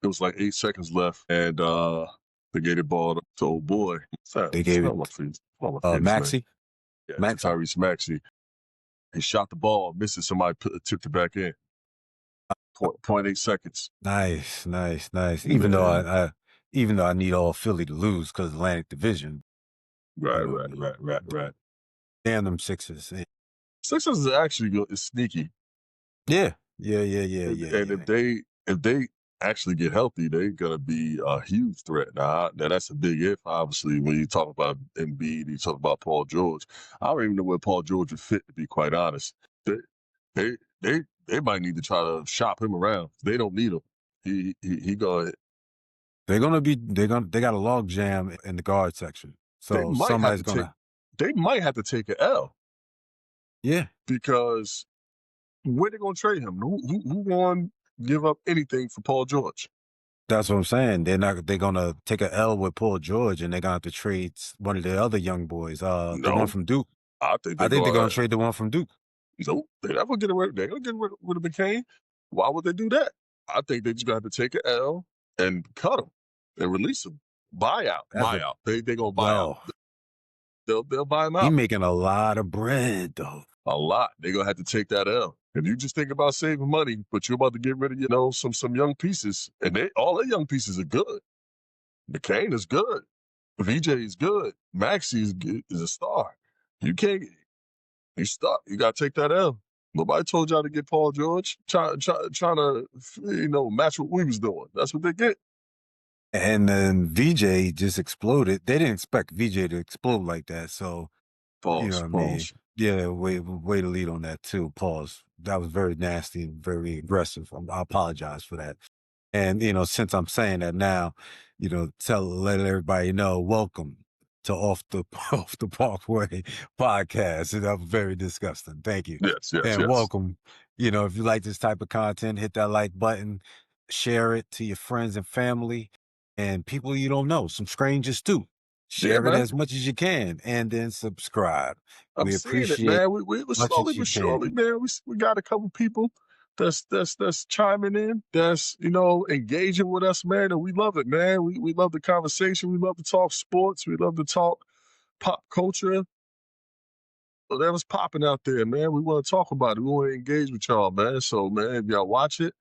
it was like 8 seconds left, and they gave the ball to old boy. They gave it Maxey. Yeah, Maxey. Tyrese Maxey. He shot the ball, missed it. Somebody tipped it back in. 0.8 seconds. Nice. Even though I need all Philly to lose because Atlantic Division. Right. Damn them Sixers. Sixers is actually good. It's sneaky. Yeah. And if they actually get healthy, they're gonna be a huge threat. Now that's a big if. Obviously, when you talk about Embiid, you talk about Paul George. I don't even know where Paul George would fit. To be quite honest, they might need to try to shop him around. They don't need him. He going. They got a log jam in the guard section. So somebody's gonna. They might have to take an L. Yeah, because where they gonna trade him? Who gonna give up anything for Paul George? That's what I'm saying. They're gonna take an L with Paul George, and they're gonna have to trade one of the other young boys. The one from Duke. I think they're gonna trade the one from Duke. Nope, they're not gonna get rid. They're gonna get rid of McCain. Why would they do that? I think they just gonna have to take an L and cut him and release him. Buyout. They gonna buy out. They'll buy him out. He's making a lot of bread though. A lot. They're gonna have to take that L. If you just think about saving money, but you're about to get rid of, some young pieces, and all their young pieces are good. McCain is good. VJ is good. Maxey is a star. You can't. You stuck. You got to take that L. Nobody told y'all to get Paul George. Trying to match what we was doing. That's what they get. And then VJ just exploded. They didn't expect VJ to explode like that. So, pause. I mean? Yeah, way to lead on that too. Pause. That was very nasty and very aggressive. I apologize for that. And since I'm saying that now, let everybody know. Welcome to Off the Parkway podcast. That was very disgusting. Thank you. Yes. And welcome. If you like this type of content, hit that like button, share it to your friends and family, and people you don't know, some strangers too. Share it as much as you can, and then subscribe. We appreciate it, man. We slowly but surely, man. We got a couple people that's chiming in, that's engaging with us, man, and we love it, man. We love the conversation. We love to talk sports. We love to talk pop culture. Whatever's popping out there, man. We want to talk about it. We want to engage with y'all, man. So, man, if y'all watch it,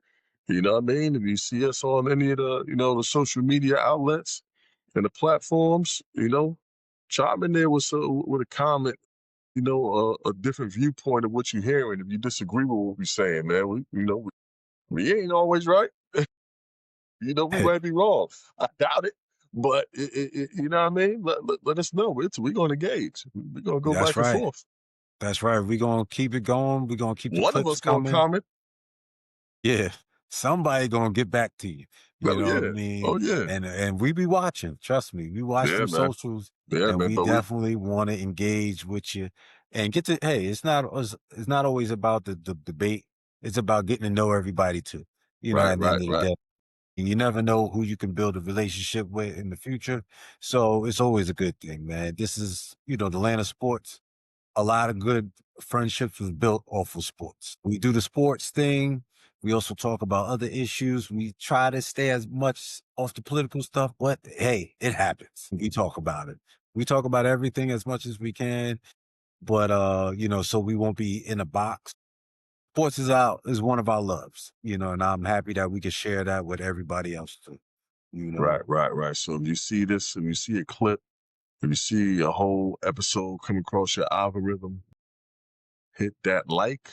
you know what I mean. If you see us on any of the the social media outlets and the platforms, chime in there with a comment, a different viewpoint of what you're hearing. If you disagree with what we're saying, man, we ain't always right. We might be wrong. I doubt it, but you know what I mean. Let us know. We're going to engage. We're going to go back and forth. That's right. We're going to keep it going. We're going to keep the One of us going to comment. Yeah. Somebody gonna get back to you. You know what I mean? Oh yeah. And we be watching. Trust me, we watch them socials, and we definitely want to engage with you and get to. Hey, it's not always about the debate. It's about getting to know everybody too. At the end of the day, and you never know who you can build a relationship with in the future. So it's always a good thing, man. This is the land of sports. A lot of good friendships was built off of sports. We do the sports thing. We also talk about other issues. We try to stay as much off the political stuff, but hey, it happens. We talk about it. We talk about everything as much as we can, but so we won't be in a box. Sports is one of our loves, and I'm happy that we can share that with everybody else too. Right. So if you see this, if you see a clip, if you see a whole episode come across your algorithm, hit that like.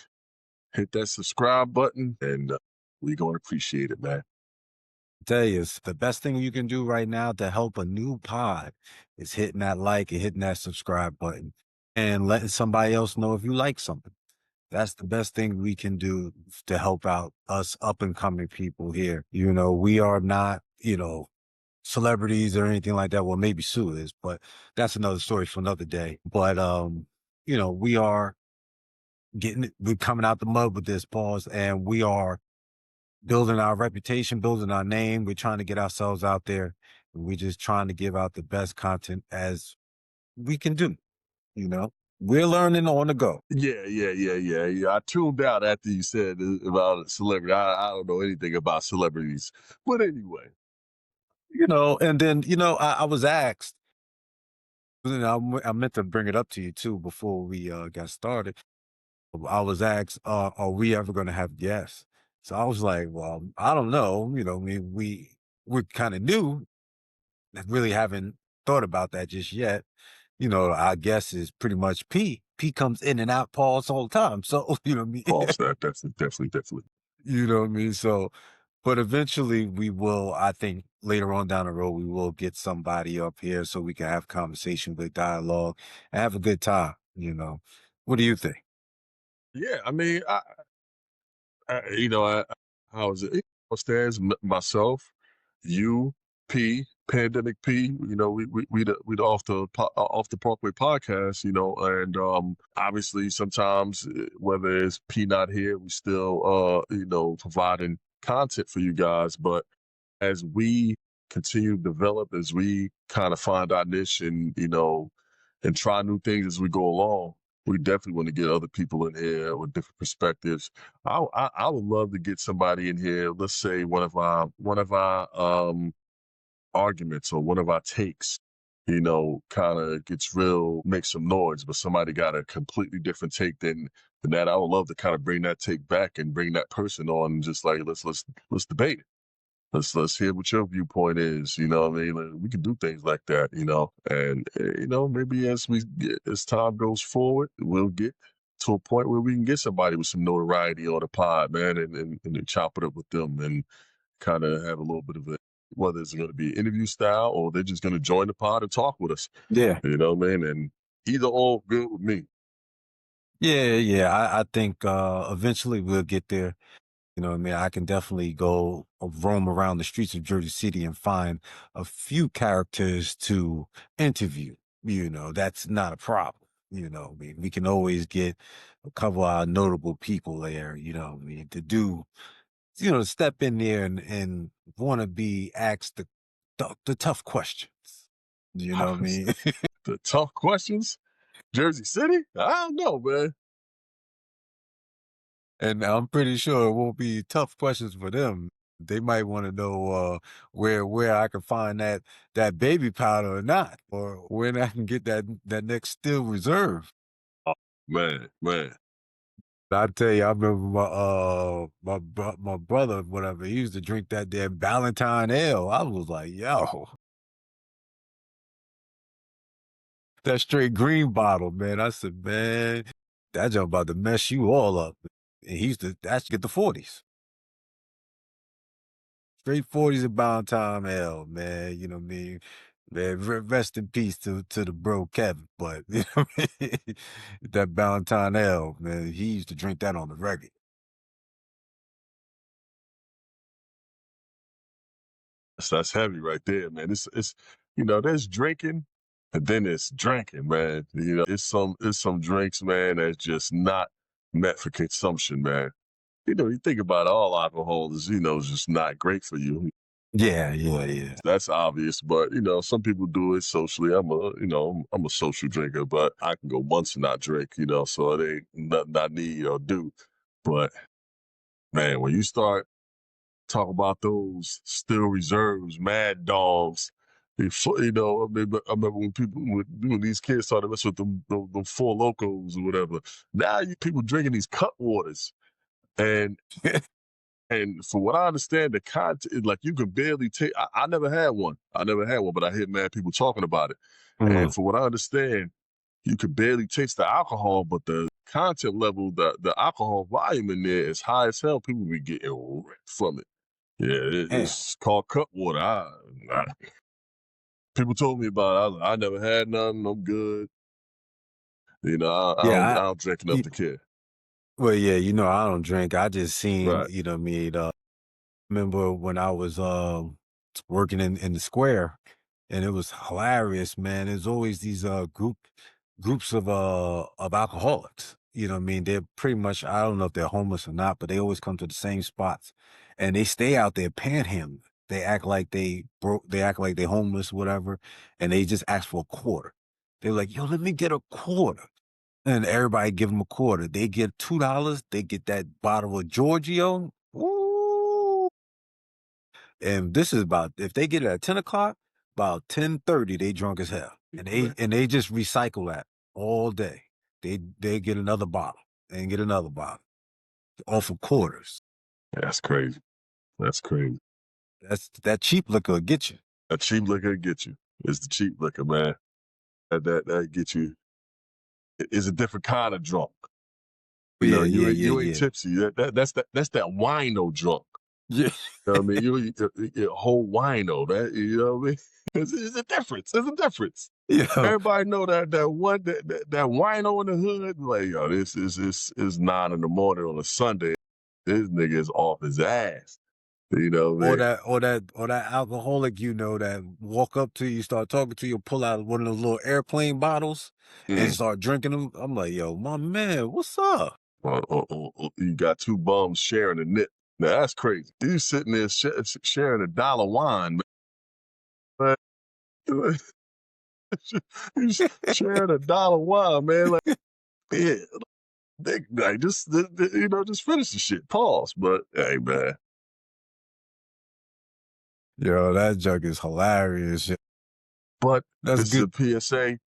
Hit that subscribe button, and we're going to appreciate it, man. I tell you, it's the best thing you can do right now to help a new pod is hitting that like and hitting that subscribe button and letting somebody else know if you like something. That's the best thing we can do to help out us up and coming people here. We are not, celebrities or anything like that. Well, maybe Sue is, but that's another story for another day. But, we are we're coming out the mud with this, pause, and we are building our reputation, building our name. We're trying to get ourselves out there. And we're just trying to give out the best content as we can do, We're learning on the go. Yeah. I tuned out after you said about a celebrity. I don't know anything about celebrities. But anyway. And then, I was asked, I meant to bring it up to you too before we got started. I was asked, are we ever going to have guests? So I was like, well, I don't know. I mean, we're kind of new, really haven't thought about that just yet. Our guess is pretty much P. P comes in and out, pause all the time. So, you know what I mean? Pause that. Definitely. You know what I mean? So, but eventually we will, I think later on down the road, we will get somebody up here so we can have conversation with dialogue and have a good time. What do you think? Yeah, I mean, I was upstairs, myself, you, P, Pandemic P. We'd off the Parkway podcast. And obviously sometimes whether it's P not here, we still providing content for you guys. But as we continue to develop, as we kind of find our niche and try new things as we go along, we definitely want to get other people in here with different perspectives. I would love to get somebody in here. Let's say one of our arguments or one of our takes, kind of gets real, makes some noise, but somebody got a completely different take than that. I would love to kind of bring that take back and bring that person on and just like let's debate it. Let's hear what your viewpoint is. You know what I mean? Like, we can do things like that. And maybe as time goes forward, we'll get to a point where we can get somebody with some notoriety on the pod, man, and then chop it up with them and kind of have a little bit of a, whether it's going to be interview style or they're just going to join the pod and talk with us. Yeah. You know what I mean? And either or good with me. Yeah. I think eventually we'll get there. You know what I mean? I can definitely go roam around the streets of Jersey City and find a few characters to interview. That's not a problem. I mean, we can always get a couple of notable people there, I mean, to do, step in there and want to be asked the tough questions. You know what I mean? The tough questions? Jersey City? I don't know, man. And I'm pretty sure it won't be tough questions for them. They might want to know where I can find that baby powder or not, or when I can get that next steel reserve. Oh, man. I tell you, I remember my brother, whatever, he used to drink that damn Valentine ale. I was like, yo, that straight green bottle, man. I said, man, that junk about to mess you all up. And he used to actually get the 40s. Straight 40s of Valentine ale, man. You know what I mean? Man, rest in peace to the bro Kevin. But you know what I mean? That Valentine ale, man, he used to drink that on the regular. That's heavy right there, man. There's drinking and then it's drinking, man. It's some drinks, man, that's just not meant for consumption, man. You think about it, all alcohol is just not great for you. Yeah. That's obvious, but some people do it socially. I'm a social drinker, but I can go months and not drink, so it ain't nothing I need or do. But man, when you start talk about those still reserves, mad dogs. I remember when these kids started messing with them Four Locos or whatever. Now you people drinking these cut waters, and and from what I understand, the content like you can barely take. I never had one. But I hear mad people talking about it. And from what I understand, you can barely taste the alcohol, but the content level, the alcohol volume in there is high as hell. People be getting wrecked from it. Yeah, Yeah. it's called Cutwater. People told me about it. I never had none. I'm good. I Yeah, don't drink enough to care. well, yeah, I don't drink. I just seen, Right. what I mean, remember when I was working in the square and it was hilarious, man. There's always these groups of alcoholics. You know what I mean? They're pretty much, I don't know if they're homeless or not, but they always come to the same spots and they stay out there panhandling. They act like they broke, they act like they homeless, whatever, and they just ask for a quarter. They're like, yo, let me get a quarter. and everybody give them a quarter. They get $2. They get that bottle of Giorgio. Woo! And this is about, if they get it at 10 o'clock, about 10:30, they drunk as hell. And they just recycle that all day. They get another bottle and get another bottle off of quarters. That's crazy. That's crazy. That cheap liquor will get you. That cheap liquor will get you. It's the cheap liquor, man. That get you. It's a different kind of drunk. You know, you ain't tipsy. That's that wino drunk. Yeah. You know what I mean? You whole wino. That, you know what I mean? It's a difference. It's a difference. Yeah. Everybody know that wino in the hood. Like, yo, this is 9 in the morning on a Sunday. This nigga is off his ass. You know, or that alcoholic, that walk up to you, start talking to you, pull out one of those little airplane bottles and start drinking them. I'm like, yo, my man, what's up? You got two bums sharing a nip. Now that's crazy. You sitting there sharing $1 wine, man. You sharing $1 wine, man. Like, yeah, just finish the shit. Pause. But hey, man. Yo, that junk is hilarious. But that's this good. Is a PSA.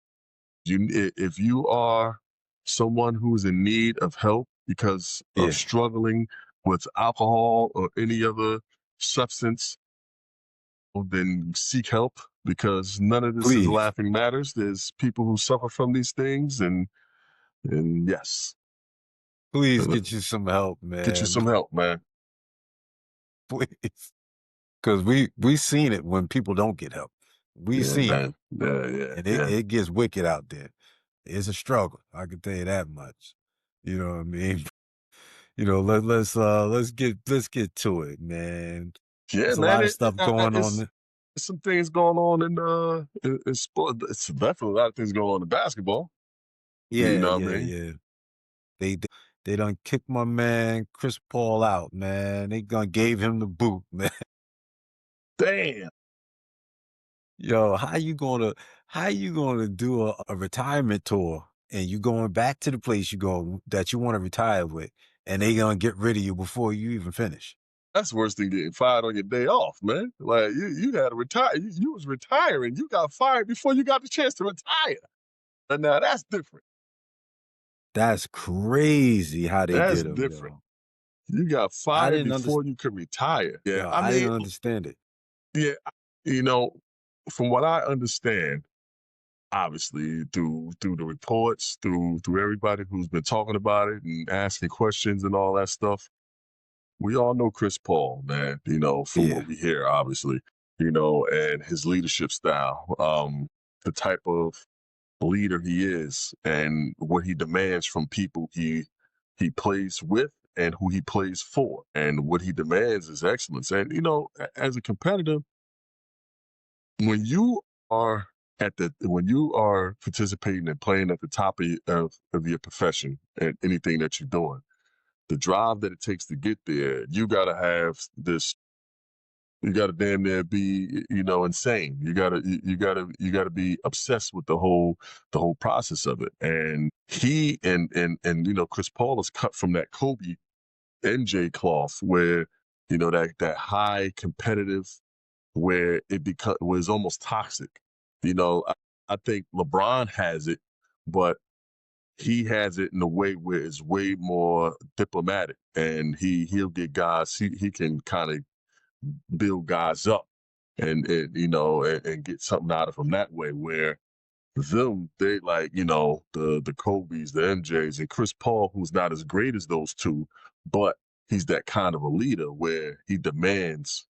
If you are someone who's in need of help because of struggling with alcohol or any other substance, then seek help, because none of this is laughing matters. There's people who suffer from these things, and yes. Please get you some help, man. Get you some help, man. Please. Because we seen it when people don't get help. We seen it. Yeah. And it gets wicked out there. It's a struggle. I can tell you that much. You know what I mean? Let's get to it, man. Yeah, There's man. A lot of stuff going on. Some things going on in sport. It's definitely a lot of things going on in basketball. Yeah, you know what I mean? Yeah. They done kicked my man Chris Paul out, man. They gave him the boot, man. Damn. Yo, how you gonna do a retirement tour and you going back to the place that you want to retire with, and they gonna get rid of you before you even finish? That's worse than getting fired on your day off, man. Like, you had to retire. You was retiring. You got fired before you got the chance to retire. And now that's different. That's crazy how they did him. Different. Yo. You got fired before you could retire. Yeah, yo, I didn't understand it. Yeah, from what I understand, obviously through the reports, through everybody who's been talking about it and asking questions and all that stuff, we all know Chris Paul, man, from what we hear, obviously, and his leadership style, the type of leader he is and what he demands from people he plays with and who he plays for. And what he demands is excellence. And, as a competitor, when you are participating and playing at the top of your profession and anything that you're doing, the drive that it takes to get there, you got to have this. You got to damn near be, insane. You got to be obsessed with the whole process of it. And he and Chris Paul is cut from that Kobe MJ cloth, where that high competitive, where was almost toxic. I think LeBron has it, but he has it in a way where it's way more diplomatic, and he'll get guys. He can kind of build guys up and get something out of them that way. Where they like the Kobe's, the MJs, and Chris Paul, who's not as great as those two, but he's that kind of a leader where he demands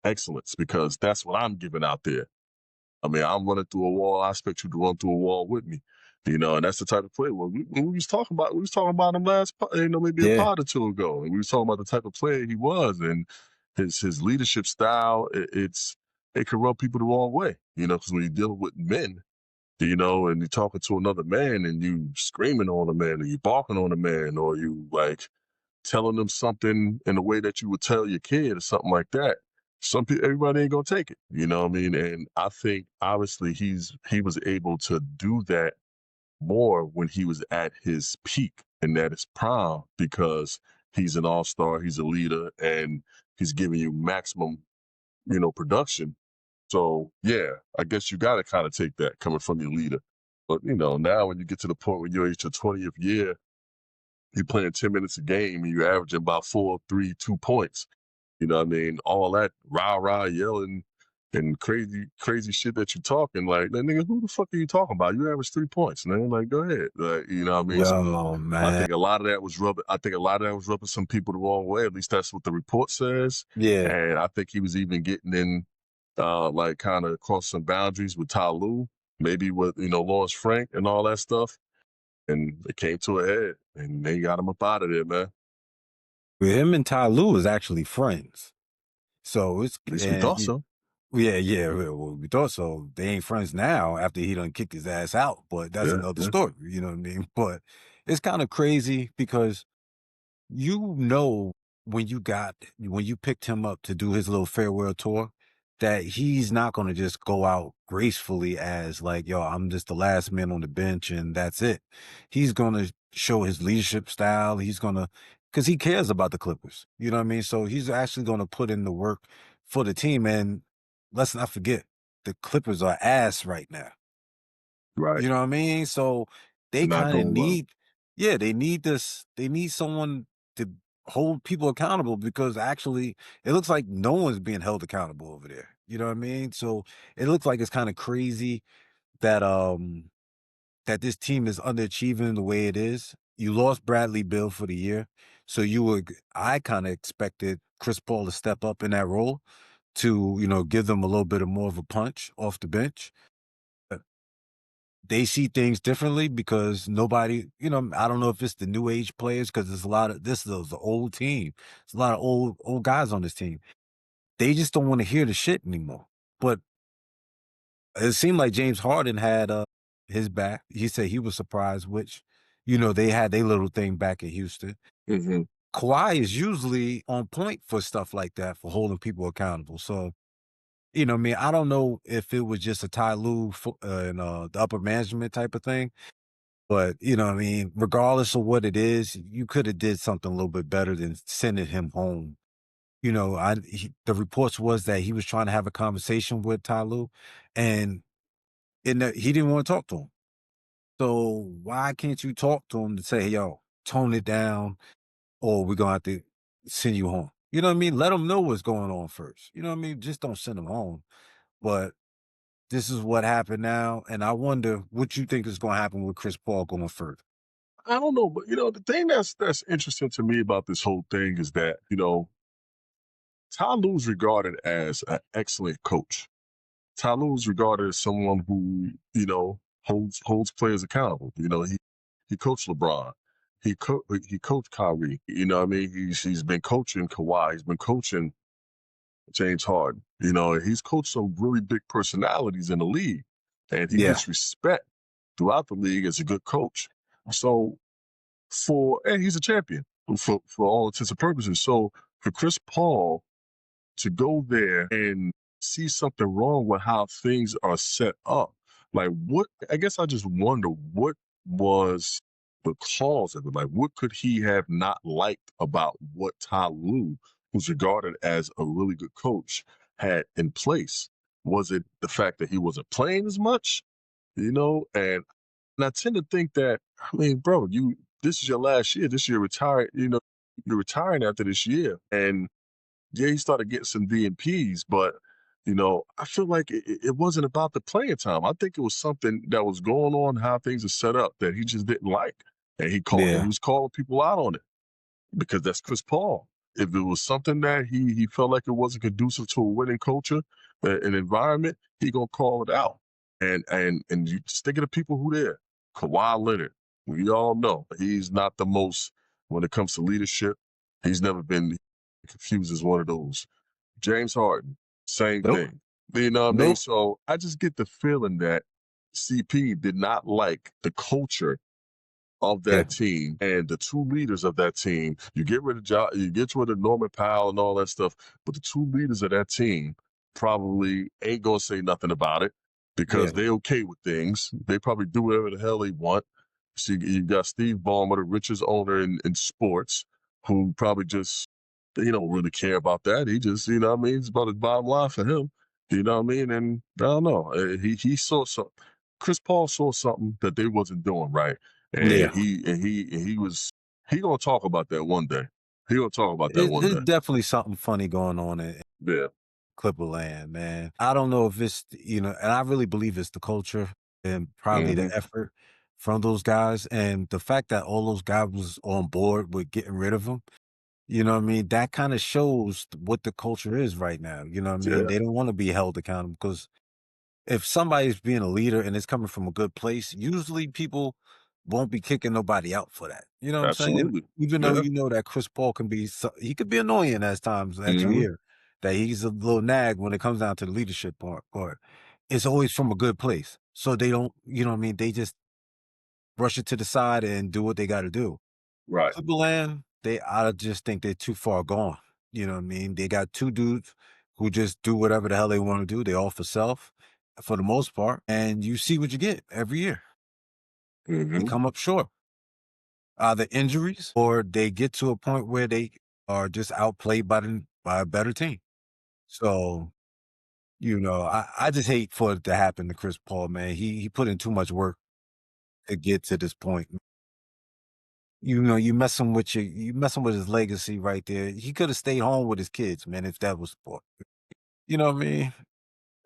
excellence, because that's what I'm giving out there. I mean, I'm running through a wall. I expect you to run through a wall with me, and that's the type of player. Well, we was talking about him last, maybe a pod or two ago, and we was talking about the type of player he was and his leadership style. It can rub people the wrong way, because when you're dealing with men, and you're talking to another man and you screaming on a man, or you barking on a man, or you like telling them something in a way that you would tell your kid or something like that. Some people, everybody ain't gonna take it, you know what I mean? And I think obviously he was able to do that more when he was at his peak and at his prime because he's an all-star, he's a leader, and he's giving you maximum, production. So yeah, I guess you got to kind of take that coming from your leader. But now when you get to the point where you're at your 20th year, you're playing 10 minutes a game and you're averaging about 4, 3, 2 points. You know what I mean? All that rah yelling and crazy shit that you're talking, like, nigga, who the fuck are you talking about? You average 3 points, man. Like, go ahead. Like, you know what I mean? Yo, man. I think a lot of that was rubbing some people the wrong way. At least that's what the report says. Yeah. And I think he was even getting in, like, kind of cross some boundaries with Ty Lue, maybe with, Lawrence Frank and all that stuff. And it came to a head, and they got him up out of there, man. With him and Ty Lue is actually friends. So it's at least we thought so. Yeah, well, we thought so. They ain't friends now after he done kicked his ass out, but that's another story, you know what I mean? But it's kind of crazy because when you picked him up to do his little farewell tour, that he's not going to just go out gracefully as like, yo, I'm just the last man on the bench and that's it. He's going to show his leadership style. He's going to, because he cares about the Clippers, you know what I mean? So he's actually going to put in the work for the team. And let's not forget, the Clippers are ass right now. Right. You know what I mean? So they kind of need, they need this. They need someone to hold people accountable because actually it looks like no one's being held accountable over there. You know what I mean? So it looks like it's kind of crazy that that this team is underachieving the way it is. You lost Bradley Beal for the year. So I kind of expected Chris Paul to step up in that role to, give them a little bit of more of a punch off the bench. They see things differently because nobody, I don't know if it's the new age players because there's a lot of this is the old team. There's a lot of old guys on this team. They just don't want to hear the shit anymore. But it seemed like James Harden had his back. He said he was surprised, which, they had their little thing back in Houston. Mm-hmm. Kawhi is usually on point for stuff like that, for holding people accountable. So, I mean, I don't know if it was just a Ty Lue and the upper management type of thing. But, I mean, regardless of what it is, you could have did something a little bit better than sending him home. The reports was that he was trying to have a conversation with Ty Lue, and he didn't want to talk to him. So why can't you talk to him to say, hey, yo, tone it down, or we're going to have to send you home? You know what I mean? Let him know what's going on first. You know what I mean? Just don't send him home. But this is what happened now, and I wonder what you think is going to happen with Chris Paul going further. I don't know, but the thing that's interesting to me about this whole thing is that Ty Lue's regarded as an excellent coach. Ty Lue's regarded as someone who holds players accountable. He coached LeBron. He coached Kyrie. You know what I mean? He's been coaching Kawhi. He's been coaching James Harden. He's coached some really big personalities in the league, and he gets respect throughout the league as a good coach. So and he's a champion for all intents and purposes. So for Chris Paul to go there and see something wrong with how things are set up, like I guess I just wonder what was the cause of it. Like, what could he have not liked about what Ty Lue, who's regarded as a really good coach, had in place? Was it the fact that he wasn't playing as much? And I tend to think that, I mean, bro, this is your last year. This year retired, you're retiring after this year. And yeah, he started getting some DNPs, but I feel like it wasn't about the playing time. I think it was something that was going on, how things are set up, that he just didn't like. And he was calling people out on it because that's Chris Paul. If it was something that he felt like it wasn't conducive to a winning culture, an environment, he gonna call it out. And you stick it to people who there. Kawhi Leonard, we all know he's not the most when it comes to leadership. He's never been confused as one of those. James Harden, same thing. You know what I mean? So I just get the feeling that CP did not like the culture of that team and the two leaders of that team. You get rid of Norman Powell and all that stuff, but the two leaders of that team probably ain't gonna say nothing about it because they okay with things. They probably do whatever the hell they want. So you got Steve Ballmer, the richest owner in sports, who probably just he don't really care about that. He just, you know what I mean? It's about his bottom line for him. You know what I mean? And I don't know. He saw something. Chris Paul saw something that they wasn't doing right. Yeah. And he gonna talk about that one day. He gonna talk about that one It's day. definitely something funny going on in Yeah. Clipperland, man. I don't know if it's, and I really believe it's the culture and probably the effort from those guys. And the fact that all those guys was on board with getting rid of him, you know what I mean? That kind of shows what the culture is right now. You know what I mean? Yeah. They don't want to be held accountable because if somebody's being a leader and it's coming from a good place, usually people won't be kicking nobody out for that. You know what I'm saying? Absolutely. Even though Yeah. you know that Chris Paul can be, he could be annoying at times that you hear that he's a little nag when it comes down to the leadership part. It's always from a good place. So they don't, you know what I mean? They just brush it to the side and do what they got to do. Right. Timberland, I just think they're too far gone. You know what I mean? They got two dudes who just do whatever the hell they want to do. They all for self for the most part. And you see what you get every year. They come up short. Either injuries or they get to a point where they are just outplayed by a better team. So, I just hate for it to happen to Chris Paul, man. He put in too much work to get to this point. You messing with his legacy right there. He could have stayed home with his kids, man, if that was sport. You know what I mean?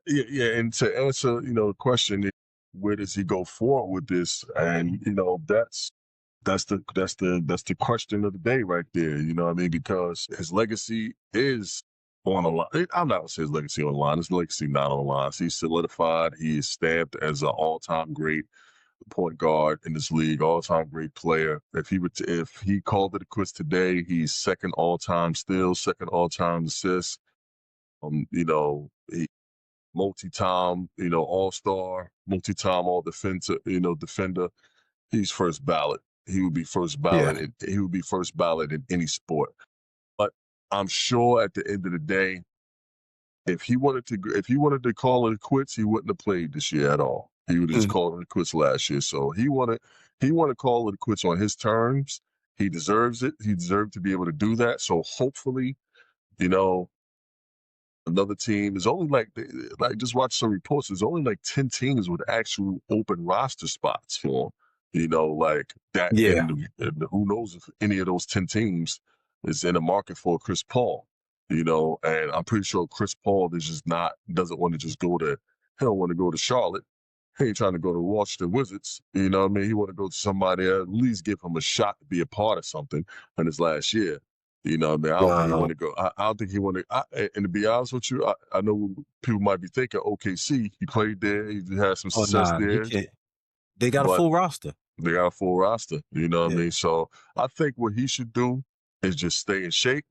Yeah. And to answer, the question, where does he go forward with this? And that's the question of the day right there. You know what I mean? Because his legacy is on the line. I'm not gonna say his legacy on the line. His legacy not on the line. He's solidified. He is stamped as an all-time great point guard in this league, all-time great player. If he called it a quits today, he's second all-time steals, second all-time assists. He multi-time, all-star, multi-time all-defender. He's first ballot. He would be first Yeah. ballot. He would be first ballot in any sport. But I'm sure at the end of the day, if he wanted to call it quits, he wouldn't have played this year at all. He would have just Mhm. called it quits last year. So he wanted to call it quits on his terms. He deserves it. He deserved to be able to do that. So hopefully, you know, another team is only like just watch some reports. There's only like 10 teams with actual open roster spots for him. Like that, Yeah. and who knows if any of those 10 teams is in the market for Chris Paul. And I'm pretty sure Chris Paul is just not doesn't want to just go to he don't want to go to Charlotte. He ain't trying to go to Washington Wizards. You know what I mean? He want to go to somebody at least give him a shot to be a part of something in his last year. You know what I mean? I don't think he want Wow. to go. I don't think he want to. And to be honest with you, I know people might be thinking OKC. He played there. He had some Oh, success nah, he there, can't. They got a but full roster. they got a full roster. You know what I Yeah. mean? So I think what he should do is just stay in shape.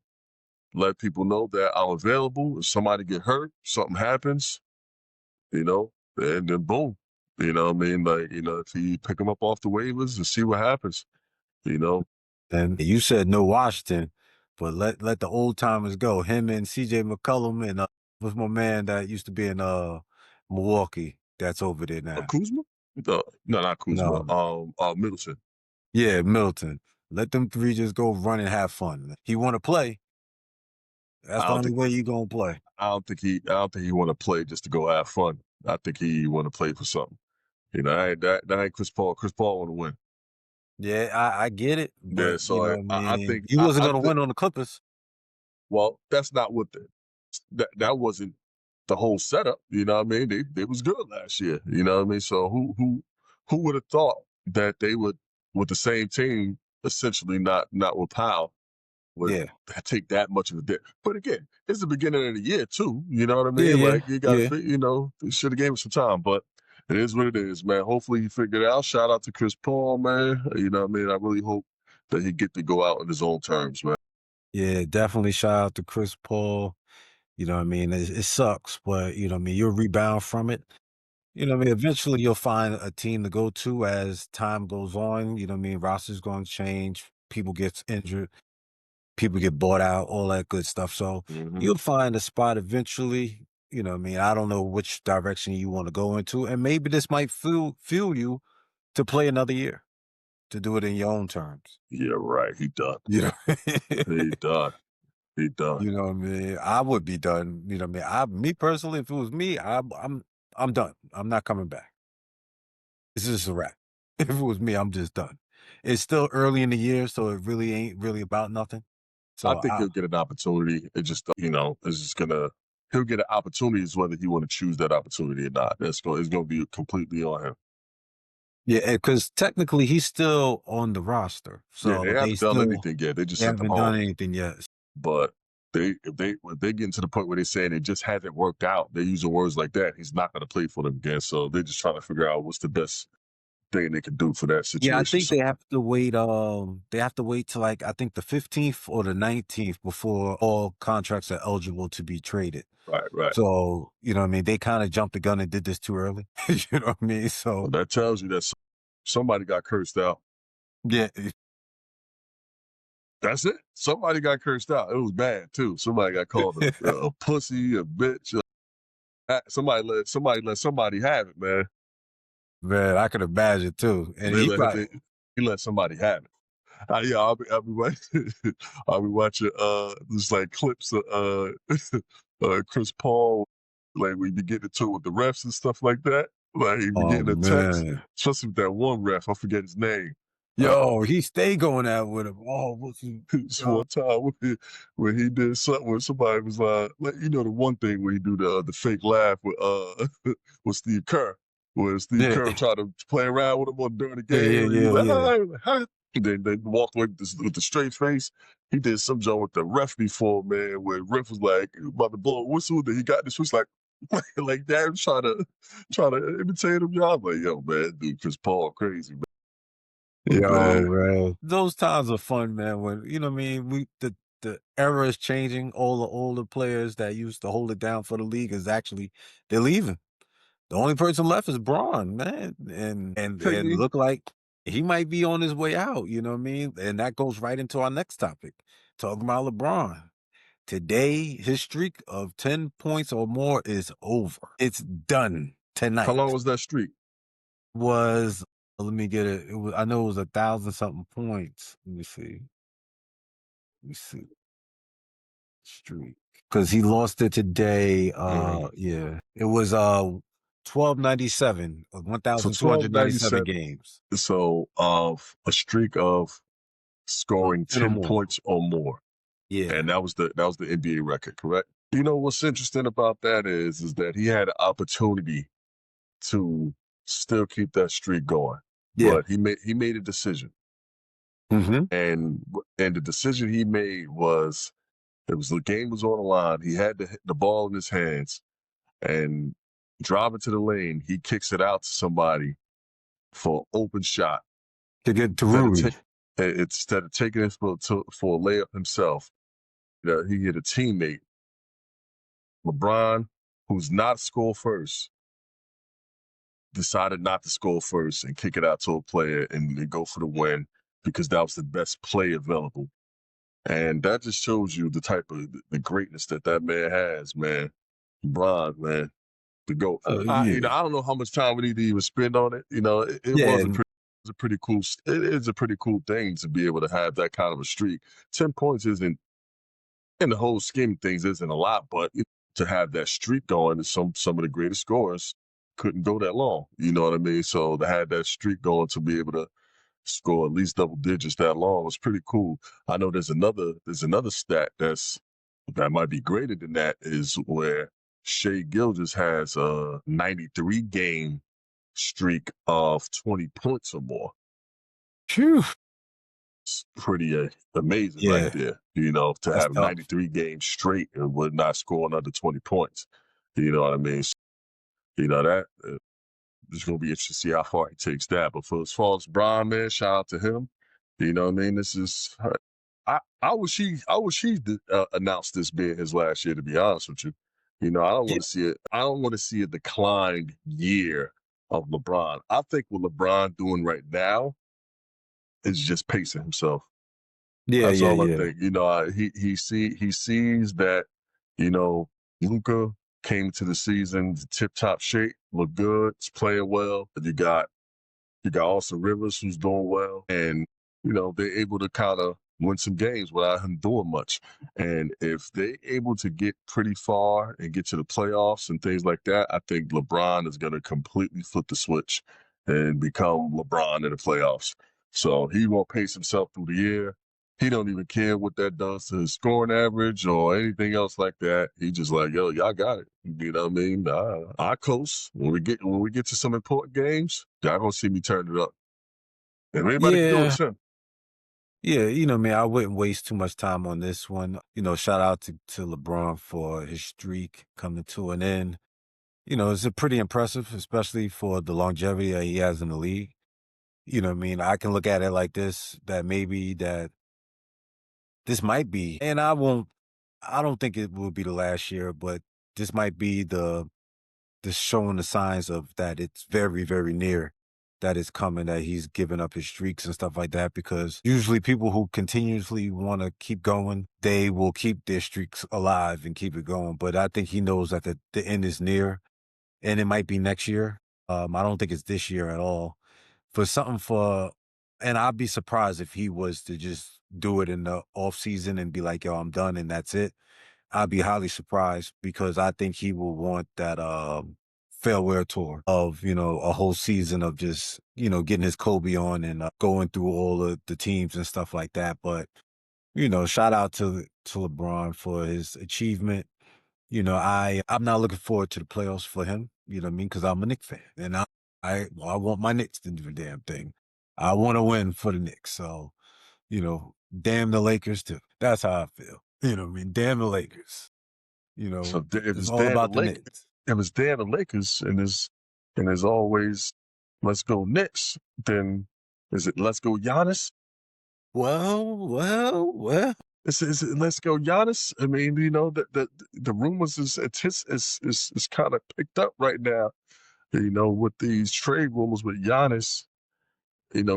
Let people know that I'm available. If somebody get hurt, something happens, and then boom. You know what I mean? Like, if he pick him up off the waivers and see what happens, you know. And you said no Washington, but let the old timers go. Him and CJ McCollum and was my man that used to be in Milwaukee that's over there now. Kuzma? No, not Kuzma. No. Middleton. Yeah, Milton. Let them three just go run and have fun. He want to play. That's I the don't only think way you gonna play. I don't think he want to play just to go have fun. I think he want to play for something. That ain't Chris Paul. Chris Paul want to win. Yeah, I get it, Yeah, but you know so what I I mean. think You I, wasn't I gonna think win on the Clippers. well, that's not what that wasn't the whole setup. You know what I mean? They was good last year. You know what I mean? So who would have thought that they would with the same team essentially not with Powell would Yeah, take that much of a dip. But again, it's the beginning of the year too. You know what I yeah, mean? yeah, Like you got yeah, to, should have gave him some time, but it is what it is, man. Hopefully he figured it out. Shout out to Chris Paul, man. You know what I mean? I really hope that he get to go out on his own terms, man. yeah. Definitely shout out to Chris Paul. You know what I mean? It sucks, but you know what I mean. You'll rebound from it. You know what I mean? Eventually, you'll find a team to go to as time goes on. You know what I mean? Rosters going to change. People get injured. People get bought out. All that good stuff. So Hmm. you'll find a spot eventually. You know what I mean? I don't know which direction you want to go into, and maybe this might fuel you to play another year. to do it in your own terms. Yeah, right. He done. You know, he done. He done. You know what I mean? I would be done. You know what I mean? Me personally, if it was me, I'm done. I'm not coming back. It's just a wrap. If it was me, I'm just done. It's still early in the year, so it really ain't really about nothing. So I think he'll get an opportunity. It just, it's just he'll get an opportunity is whether he want to choose that opportunity or not. It's going to be completely on him. Yeah, because technically he's still on the roster. So yeah, they haven't done anything yet. They just sent him home. Haven't done anything yet. But if they get to the point where they're saying it just hasn't worked out, they're using words like that, he's not going to play for them again. So they're just trying to figure out what's the best thing they can do for that situation. Yeah, I think they have to wait. They have to wait till I think the 15th or the 19th before all contracts are eligible to be traded. Right. So, you know what I mean? They kind of jumped the gun and did this too early. You know what I mean? So well, that tells you that somebody got cursed out. Yeah. That's it. Somebody got cursed out. It was bad too. Somebody got called a pussy, a bitch. Somebody let somebody have it, man. Man, I could imagine too. And he let somebody have it. I'll be watching just like clips of Chris Paul, like we be getting into it with the refs and stuff like that. Like he be getting a text, especially with that one ref, I forget his name. Yo, he stayed going out with him. Oh, what's he? One time when he did something where somebody was the one thing where he do the fake laugh with with Steve Kerr, where Steve Kerr tried to play around with him during the game. Yeah. Then they walked away with the straight face. He did some joke with the ref before, man, where the ref was like about to blow a whistle. Then he got this was like that, trying to imitate him. Y'all like, yo, man, dude, Chris Paul crazy, man. Man. Those times are fun, man. When you know what I mean, the era is changing. All the older players that used to hold it down for the league they're leaving. The only person left is Braun, man, and look like he might be on his way out. You know what I mean? And that goes right into our next topic, talking about LeBron. Today, his streak of 10 points or more is over. It's done tonight. How long was that streak? Let me get it. I know it was 1,000 something points. Let me see. Streak. Because he lost it today. Yeah. It was 1,297, 1,297 games. So a streak of scoring 10 points or more. Yeah. And that was the NBA record, correct? You know what's interesting about that is that he had an opportunity to still keep that streak going. Yeah. But he made a decision. Mm-hmm. And the decision he made was the game was on the line. He had the ball in his hands and driving to the lane, he kicks it out to somebody for an open shot. To get to Rudy. Instead of taking it for a layup himself, he hit a teammate, LeBron, who's not score first, decided not to score first and kick it out to a player and go for the win because that was the best play available. And that just shows you the type of the greatness that man has, man. LeBron, man, to go. I don't know how much time we need to even spend on it. It's a pretty cool. It is a pretty cool thing to be able to have that kind of a streak. 10 points isn't, in the whole scheme of things, isn't a lot, but to have that streak going, some of the greatest scorers couldn't go that long. You know what I mean? So to have that streak going, to be able to score at least double digits that long was pretty cool. I know there's another stat that might be greater than that, is where Shai Gilgeous has a 93 game streak of 20 points or more. Phew. It's pretty amazing right there, to have 93 games straight and would not score under 20 points. You know what I mean? So, that it's going to be interesting to see how far he takes that. But as far as Brian, man, shout out to him. You know what I mean? This is, I wish he announced this being his last year, to be honest with you. I don't want to see it. I don't want to see a declined year of LeBron. I think what LeBron doing right now is just pacing himself. That's all I think. He sees that, Luka came to the season tip top shape, look good, it's playing well. And you got, You got Austin Rivers, who's doing well, and they're able to kind of win some games without him doing much. And if they're able to get pretty far and get to the playoffs and things like that, I think LeBron is going to completely flip the switch and become LeBron in the playoffs. So he won't pace himself through the year. He don't even care what that does to his scoring average or anything else like that. He just like, yo, y'all got it. You know what I mean? I coast. When we get to some important games, y'all gonna see me turn it up. And anybody can do it, it's him. Yeah, man, I wouldn't waste too much time on this one. Shout out to LeBron for his streak coming to an end. It's pretty impressive, especially for the longevity that he has in the league. I mean, I can look at it like this, that maybe that this might be, and I don't think it will be the last year, but this might be the showing the signs of that it's very, very near that it's coming, that he's giving up his streaks and stuff like that, because usually people who continuously want to keep going, they will keep their streaks alive and keep it going. But I think he knows that the end is near, and it might be next year. I don't think it's this year at all. And I'd be surprised if he was to just do it in the off season and be like, yo, I'm done and that's it. I'd be highly surprised, because I think he will want that farewell tour of, a whole season of just, getting his Kobe on and going through all of the teams and stuff like that. But, shout out to LeBron for his achievement. I'm not looking forward to the playoffs for him, you know what I mean? Because I'm a Knicks fan, and I want my Knicks to do the damn thing. I want to win for the Knicks. So, damn the Lakers too. That's how I feel. You know what I mean? Damn the Lakers. So if It's it's all damn the about the Lakers, Knicks. if it's damn the Lakers, and there's always let's go Knicks, then is it let's go Giannis? Well. Is it let's go Giannis? I mean, the rumors is kind of picked up right now. With these trade rumors with Giannis,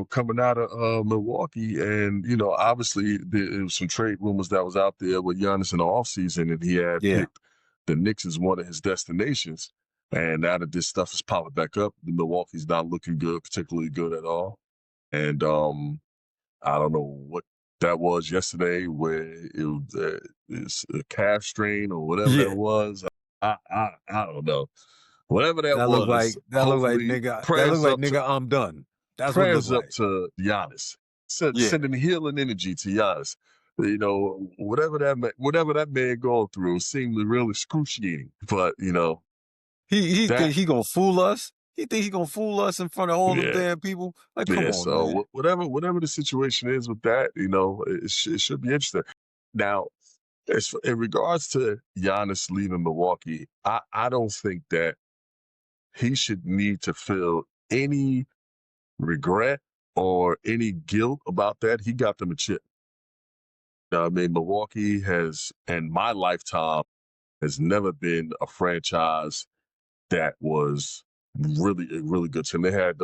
coming out of Milwaukee, and obviously there was some trade rumors that was out there with Giannis in the offseason, and he had picked the Knicks as one of his destinations. And now that this stuff is popping back up, Milwaukee's not looking good, particularly good at all. And I don't know what that was yesterday, where it's a calf strain or whatever that was. I don't know. Whatever that was, That look like hopefully prayers up to nigga, I'm done. That's what it look prayers up like. to Giannis. Sending healing energy to Giannis. Whatever that man going through seemed really excruciating. But he think he gonna fool us. He think he gonna fool us in front of all them damn people. Like, come on, so man. whatever the situation is with that, it should be interesting. Now, in regards to Giannis leaving Milwaukee, I don't think that he should need to feel any regret or any guilt about that. He got them a chip. I mean, Milwaukee has, in my lifetime, has never been a franchise that was really a really good team. They had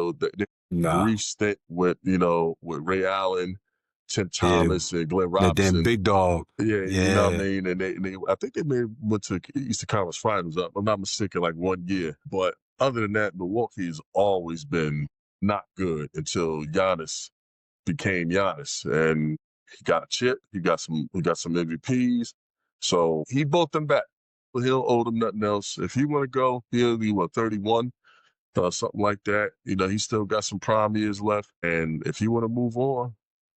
brief stint with Ray Allen, Tim Thomas, and Glenn Robinson. That damn big dog. Yeah, you know what I mean? And they I think they went to Eastern Conference Finals up. I'm not mistaken, like 1 year. But other than that, Milwaukee has always been not good until Giannis became Giannis. And he got a chip, he got some MVPs. So he bought them back. But he'll owe them nothing else. If he wanna go, he'll be 31, something like that. He still got some prime years left. And if he wanna move on,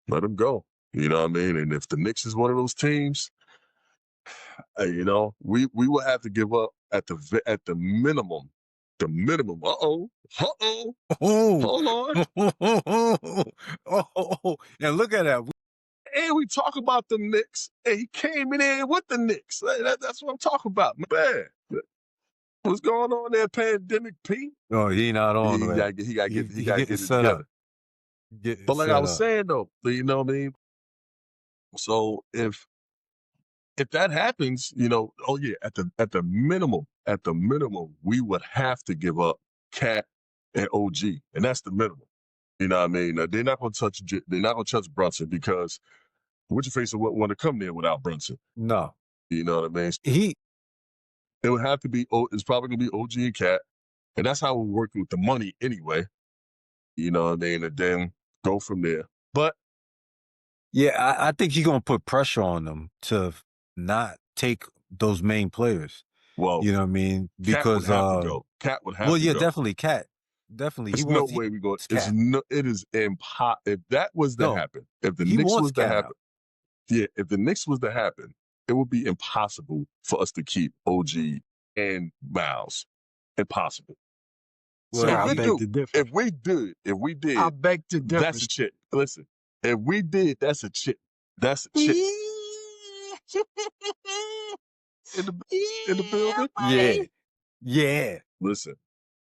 let him go. You know what I mean? And if the Knicks is one of those teams, we will have to give up at the minimum. The minimum. Hold on. And look at that. And we talk about the Knicks, and he came in there with the Knicks. That's what I'm talking about, man. What's going on there, Pandemic P? No, he not on that. He got to get it together. But like I was saying, though, you know what I mean? So if that happens, at the minimum, we would have to give up Cat and OG, and that's the minimum. You know what I mean? They're not going to touch Brunson, because What's your face wouldn't want to come there without Brunson. No. You know what I mean? It would have to be, it's probably going to be OG and Cat. And that's how we're working with the money anyway. You know what I mean? And then go from there. But yeah, I think you're gonna put pressure on them to not take those main players. well, You know what I mean? Cat would Because have to go. Cat would have well, to yeah, go. definitely Cat. Definitely. There's no way we go. Cat. It is impossible. If that was to No, happen, if the he Knicks wants was to Cat happen, out. yeah, if the Knicks was to happen, it would be impossible for us to keep OG and Miles. Impossible. Well, So I beg to differ. if we did, I beg to differ. that's a chip. Listen, if we did, that's a chip. That's a chip. in the building. Yeah. Yeah. Listen,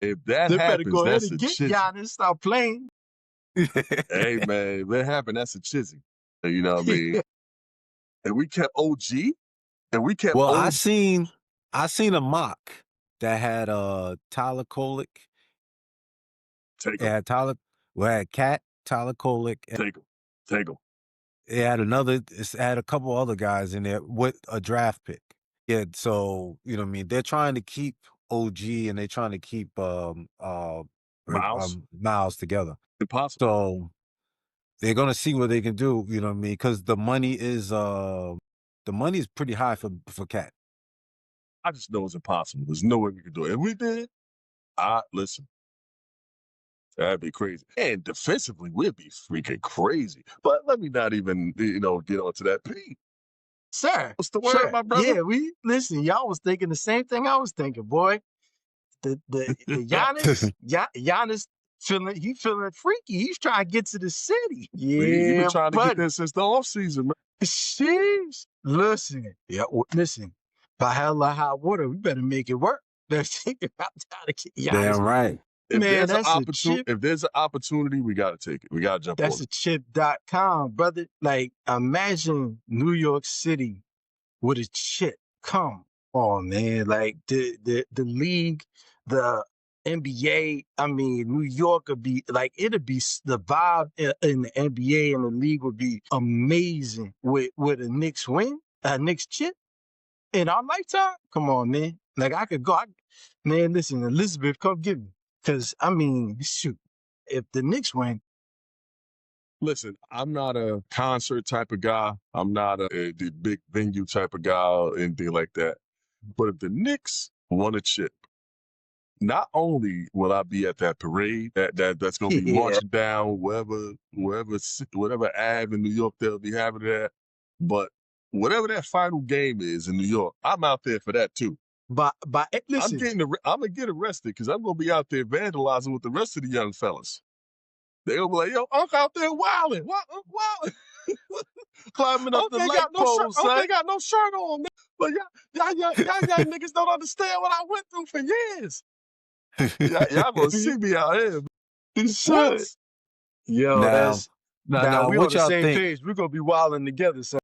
if that They better happens, go ahead that's and a get chizzy. Giannis. Stop playing. Hey man, if that happened, that's a chizzy. You know what I mean? And we kept OG, and we kept. Well, OG. I seen a mock that had Tyler Kolek. Take It had Tyler. Well, it had Cat, Tyler Kolek. Take him. It had it had a couple other guys in there with a draft pick. Yeah, so you know what I mean. They're trying to keep OG and they're trying to keep Miles together. Impossible. So they're gonna see what they can do. You know what I mean? Because the money is pretty high for Cat. I just know it's impossible. There's no way we could do it. If we did, listen. That'd be crazy. And defensively, we'd be freaking crazy. But let me not even, get onto that. Pete, Sir, what's the word, my brother? Yeah, listen, y'all was thinking the same thing I was thinking, boy. The Giannis, Giannis feeling freaky. He's trying to get to the city. Yeah, he's been trying to get there since the offseason, man. Sheesh. Listen, listen. By hell or high water, we better make it work. Let's think about how to get Giannis. Damn right. If Man, there's an opportunity, we got to take it. We got to jump on it. That's a chip.com, brother. Like, imagine New York City with a chip. Come on, man. Like, the league, the NBA, I mean, New York would be, like, it'd be, the vibe in the NBA and the league would be amazing with a Knicks win, a Knicks chip in our lifetime. Come on, man. Like, I could go. Man, listen, Elizabeth, come get me. Because, I mean, shoot, if the Knicks win. Listen, I'm not a concert type of guy. I'm not the big venue type of guy or anything like that. But if the Knicks won a chip, not only will I be at that parade that's going to be marching down wherever Ave in New York they'll be having it at, but whatever that final game is in New York, I'm out there for that too. Listen, I'm gonna get arrested because I'm gonna be out there vandalizing with the rest of the young fellas. They'll be like, "Yo, Unc out there wilding, wilding, climbing up the light poles. They got no shirt on, man. But y'all young niggas don't understand what I went through for years. Y'all gonna see me out here. What? Yo, now we what on the y'all same think? page. We're gonna be wilding together, son.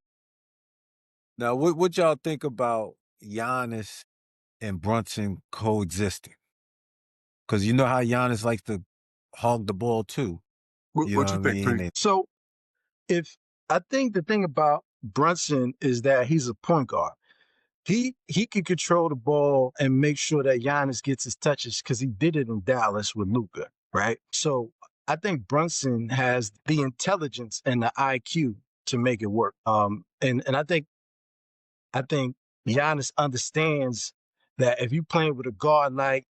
Now, what y'all think about Giannis and Brunson coexisting? Because you know how Giannis likes to hog the ball too. What you think, Pete? So, I think the thing about Brunson is that he's a point guard. He can control the ball and make sure that Giannis gets his touches because he did it in Dallas with Luka, right? So I think Brunson has the intelligence and the IQ to make it work. And I think Giannis understands that if you playing with a guard like,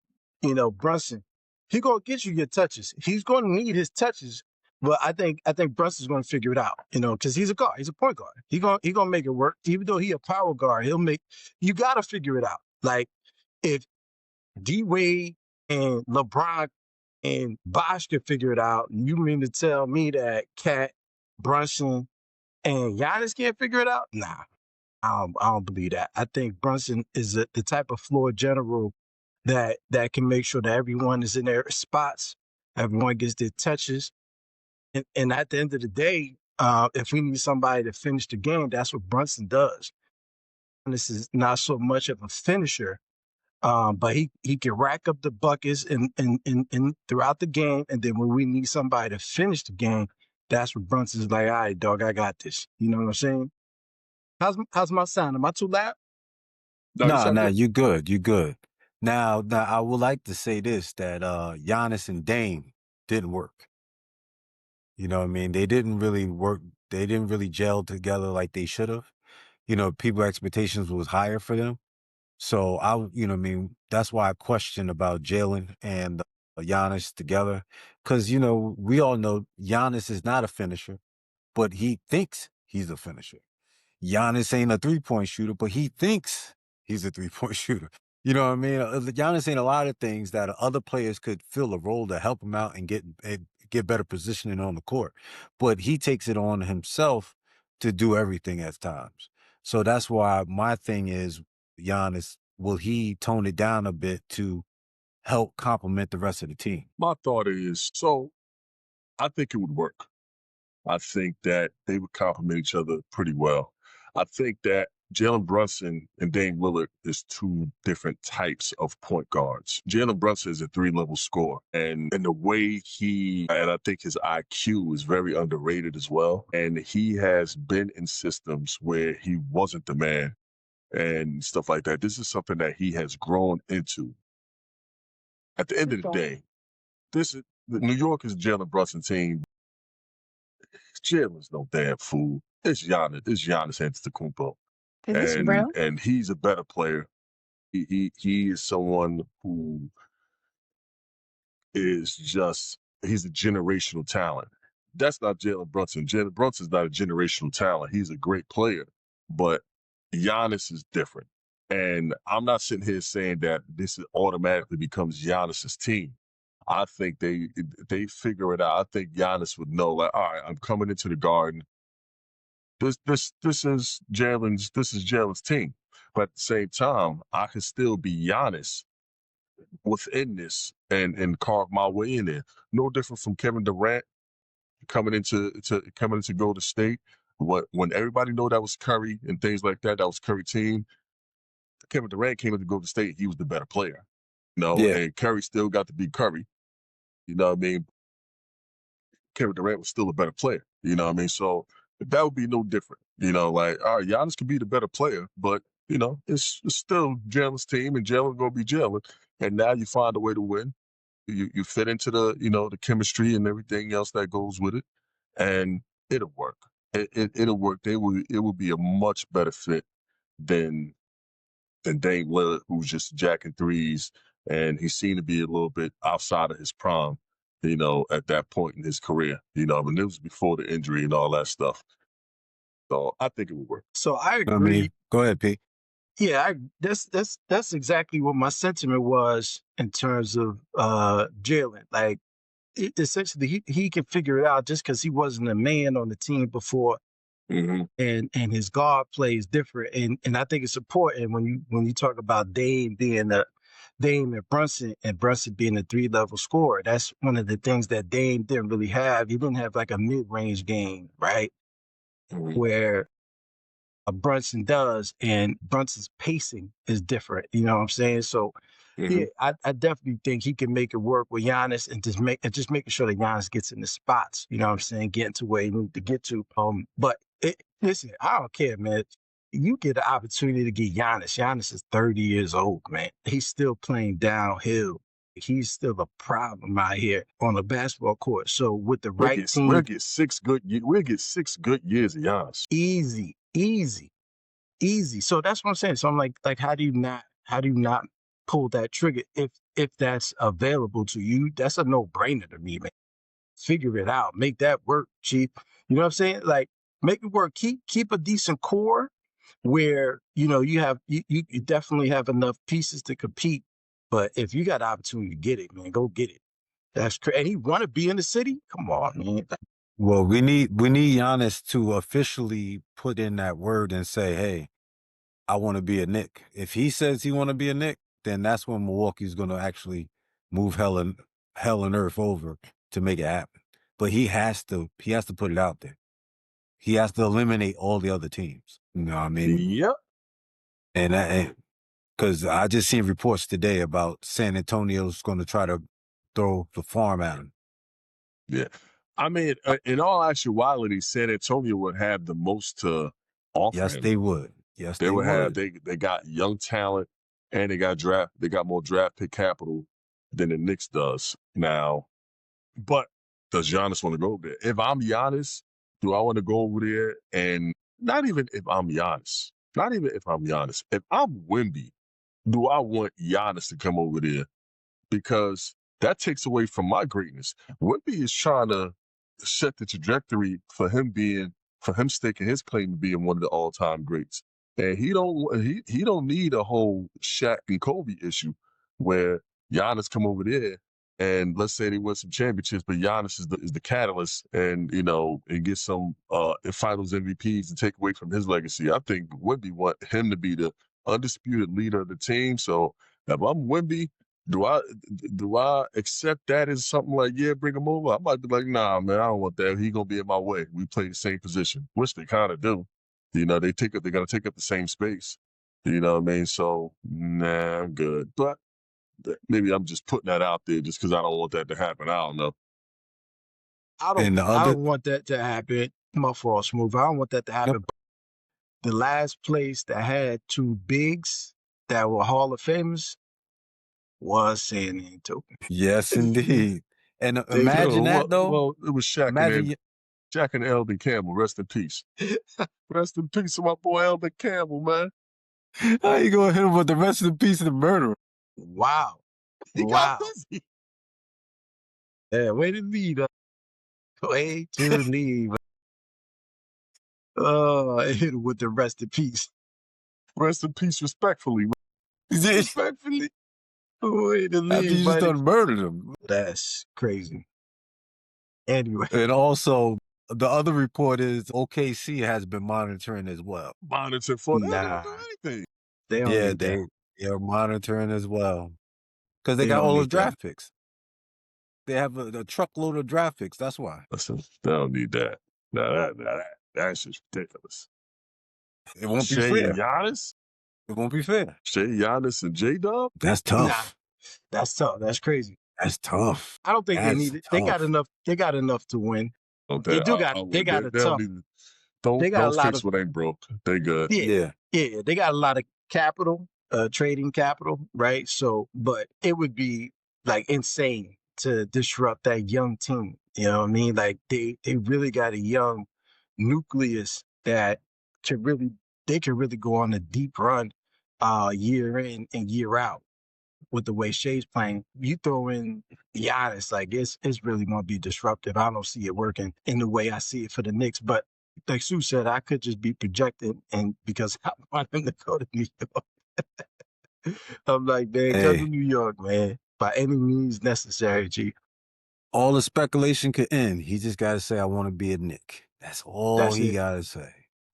Brunson, he gonna get you your touches. He's gonna need his touches, but I think Brunson's gonna figure it out, because he's a guard, he's a point guard. He gonna make it work. Even though he a power guard, you gotta figure it out. Like if D Wade and LeBron and Bosh can figure it out, you mean to tell me that Cat, Brunson, and Giannis can't figure it out? Nah. I don't believe that. I think Brunson is the type of floor general that can make sure that everyone is in their spots, everyone gets their touches, and at the end of the day, if we need somebody to finish the game, that's what Brunson does. And this is not so much of a finisher, but he can rack up the buckets in throughout the game, and then when we need somebody to finish the game, that's what Brunson's like. All right, dog, I got this. You know what I'm saying? How's my sound? Am I too loud? No, you good. You good. Now, I would like to say this, that Giannis and Dame didn't work. You know what I mean? They didn't really work. They didn't really gel together like they should have. You know, people expectations was higher for them. So you know what I mean? That's why I question about Jalen and Giannis together. Cause, you know, we all know Giannis is not a finisher, but he thinks he's a finisher. Giannis ain't a three-point shooter, but he thinks he's a three-point shooter. You know what I mean? Giannis ain't a lot of things that other players could fill a role to help him out and get better positioning on the court. But he takes it on himself to do everything at times. So that's why my thing is, Giannis, will he tone it down a bit to help complement the rest of the team? My thought is, so I think it would work. I think that they would complement each other pretty well. I think that Jalen Brunson and Dame Lillard is two different types of point guards. Jalen Brunson is a three-level scorer, and the way and I think his IQ is very underrated as well. And he has been in systems where he wasn't the man and stuff like that. This is something that he has grown into. At the end of the day, New York is Jalen Brunson team. Jalen's no damn fool. It's Giannis Antetokounmpo. And he's a better player. He is someone who is he's a generational talent. That's not Jalen Brunson. Jalen Brunson's not a generational talent. He's a great player, but Giannis is different. And I'm not sitting here saying that this automatically becomes Giannis's team. I think they figure it out. I think Giannis would know, like, all right, I'm coming into the Garden. This is Jalen's team. But at the same time, I can still be Giannis within this and carve my way in there. No different from Kevin Durant coming into Golden State. When everybody know that was Curry and things like that, that was Curry team. Kevin Durant came into Golden State, he was the better player. And Curry still got to be Curry. You know what I mean? Kevin Durant was still a better player. You know what I mean? So that would be no different. Like, all right, Giannis could be the better player, but, it's still Jalen's team, and Jalen going to be Jalen. And now you find a way to win. You fit into the chemistry and everything else that goes with it, and it'll work. It'll work. It will be a much better fit than Dame Lillard, who's just jacking threes, and he seemed to be a little bit outside of his prime, at that point in his career. It was before the injury and all that stuff. So I think it would work. So I agree. Go ahead, Pete. Yeah, that's exactly what my sentiment was in terms of Jalen. Like, essentially, he can figure it out just because he wasn't a man on the team before. Mm-hmm. And his guard play is different, and I think it's important when you talk about Dame and Brunson being a 3-level scorer. That's one of the things that Dame didn't really have. He didn't have like a mid-range game, right? Mm-hmm. Where Brunson does, and Brunson's pacing is different. You know what I'm saying? So yeah, I definitely think he can make it work with Giannis and just making sure that Giannis gets in the spots. You know what I'm saying? Getting to where he needs to get to. But listen, I don't care, man. You get the opportunity to get Giannis. Giannis is 30 years old, man. He's still playing downhill. He's still a problem out here on the basketball court. So with the right team, we'll get 6 good years of Giannis. Easy. So that's what I'm saying. So I'm like, how do you not pull that trigger if that's available to you? That's a no-brainer to me, man. Figure it out. Make that work, Chief. You know what I'm saying? Like, make it work. Keep a decent core where you definitely have enough pieces to compete. But if you got the opportunity to get it, man, go get it. That's crazy. And he want to be in the city? Come on, man. Well, we need Giannis to officially put in that word and say, hey, I want to be a Knick. If he says he want to be a Knick, then that's when Milwaukee's going to actually move hell and earth over to make it happen. But he has to put it out there. He has to eliminate all the other teams. You know what I mean? Yep. And because I just seen reports today about San Antonio's going to try to throw the farm at him. Yeah. I mean, in all actuality, San Antonio would have the most to offer. Yes, they would. Yes, they would have. They got young talent, and they got more draft pick capital than the Knicks does now. But does Giannis want to go there? If I'm Giannis, do I want to go over there? And not even if I'm Giannis. Not even if I'm Giannis. If I'm Wemby, do I want Giannis to come over there? Because that takes away from my greatness. Wemby is trying to set the trajectory for him staking his claim to being one of the all-time greats. And he don't need a whole Shaq and Kobe issue where Giannis come over there and let's say they win some championships, but Giannis is the catalyst and and get some finals MVPs to take away from his legacy. I think Wemby want him to be the undisputed leader of the team. So if I'm Wemby, do I accept that as something like, yeah, bring him over? I might be like, nah, man, I don't want that. He gonna be in my way. We play the same position, which they kind of do. They're gonna take up the same space. You know what I mean? So nah, I'm good. But maybe I'm just putting that out there just because I don't want that to happen. I don't know. I don't want that to happen. My fault, Smooth. I don't want that to happen. Nope. The last place that had two bigs that were Hall of Famers was San Antonio. Yes, indeed. And imagine that, though. Well, it was Shaq and Eldon Campbell. Rest in peace. Rest in peace to my boy Eldon Campbell, man. How you gonna hit him with the rest of the piece of the murderer? Wow. He got busy. Yeah, way to leave. Way to leave. Hit him with the rest in peace. Rest in peace, respectfully. Respectfully. Way to leave, after you just done murdered him. That's crazy. Anyway. And also, the other report is OKC has been monitoring as well. Monitoring for they don't do anything. They don't they're monitoring as well. Because they got all those draft picks. They have a truckload of draft picks. That's why. Listen, they don't need that. That's just ridiculous. It won't be fair. Giannis? It won't be fair. Shea, Giannis, and J-Dub? That's tough. Nah, that's tough. That's crazy. That's tough. I don't think they need it. They got enough. They got enough to win. They got a tough. Don't fix what ain't broke. They good. Yeah. They got a lot of capital, trading capital, right? So, but it would be like insane to disrupt that young team. You know what I mean? Like they really got a young nucleus that could really go on a deep run, year in and year out. With the way Shea's playing, you throw in Giannis, like it's really going to be disruptive. I don't see it working in the way I see it for the Knicks. But like Sue said, I could just be projected, and because I want him to go to New York, I'm like, man, come to New York, man, by any means necessary, G. All the speculation could end. He just got to say, I want to be a Knick. That's all he got to say.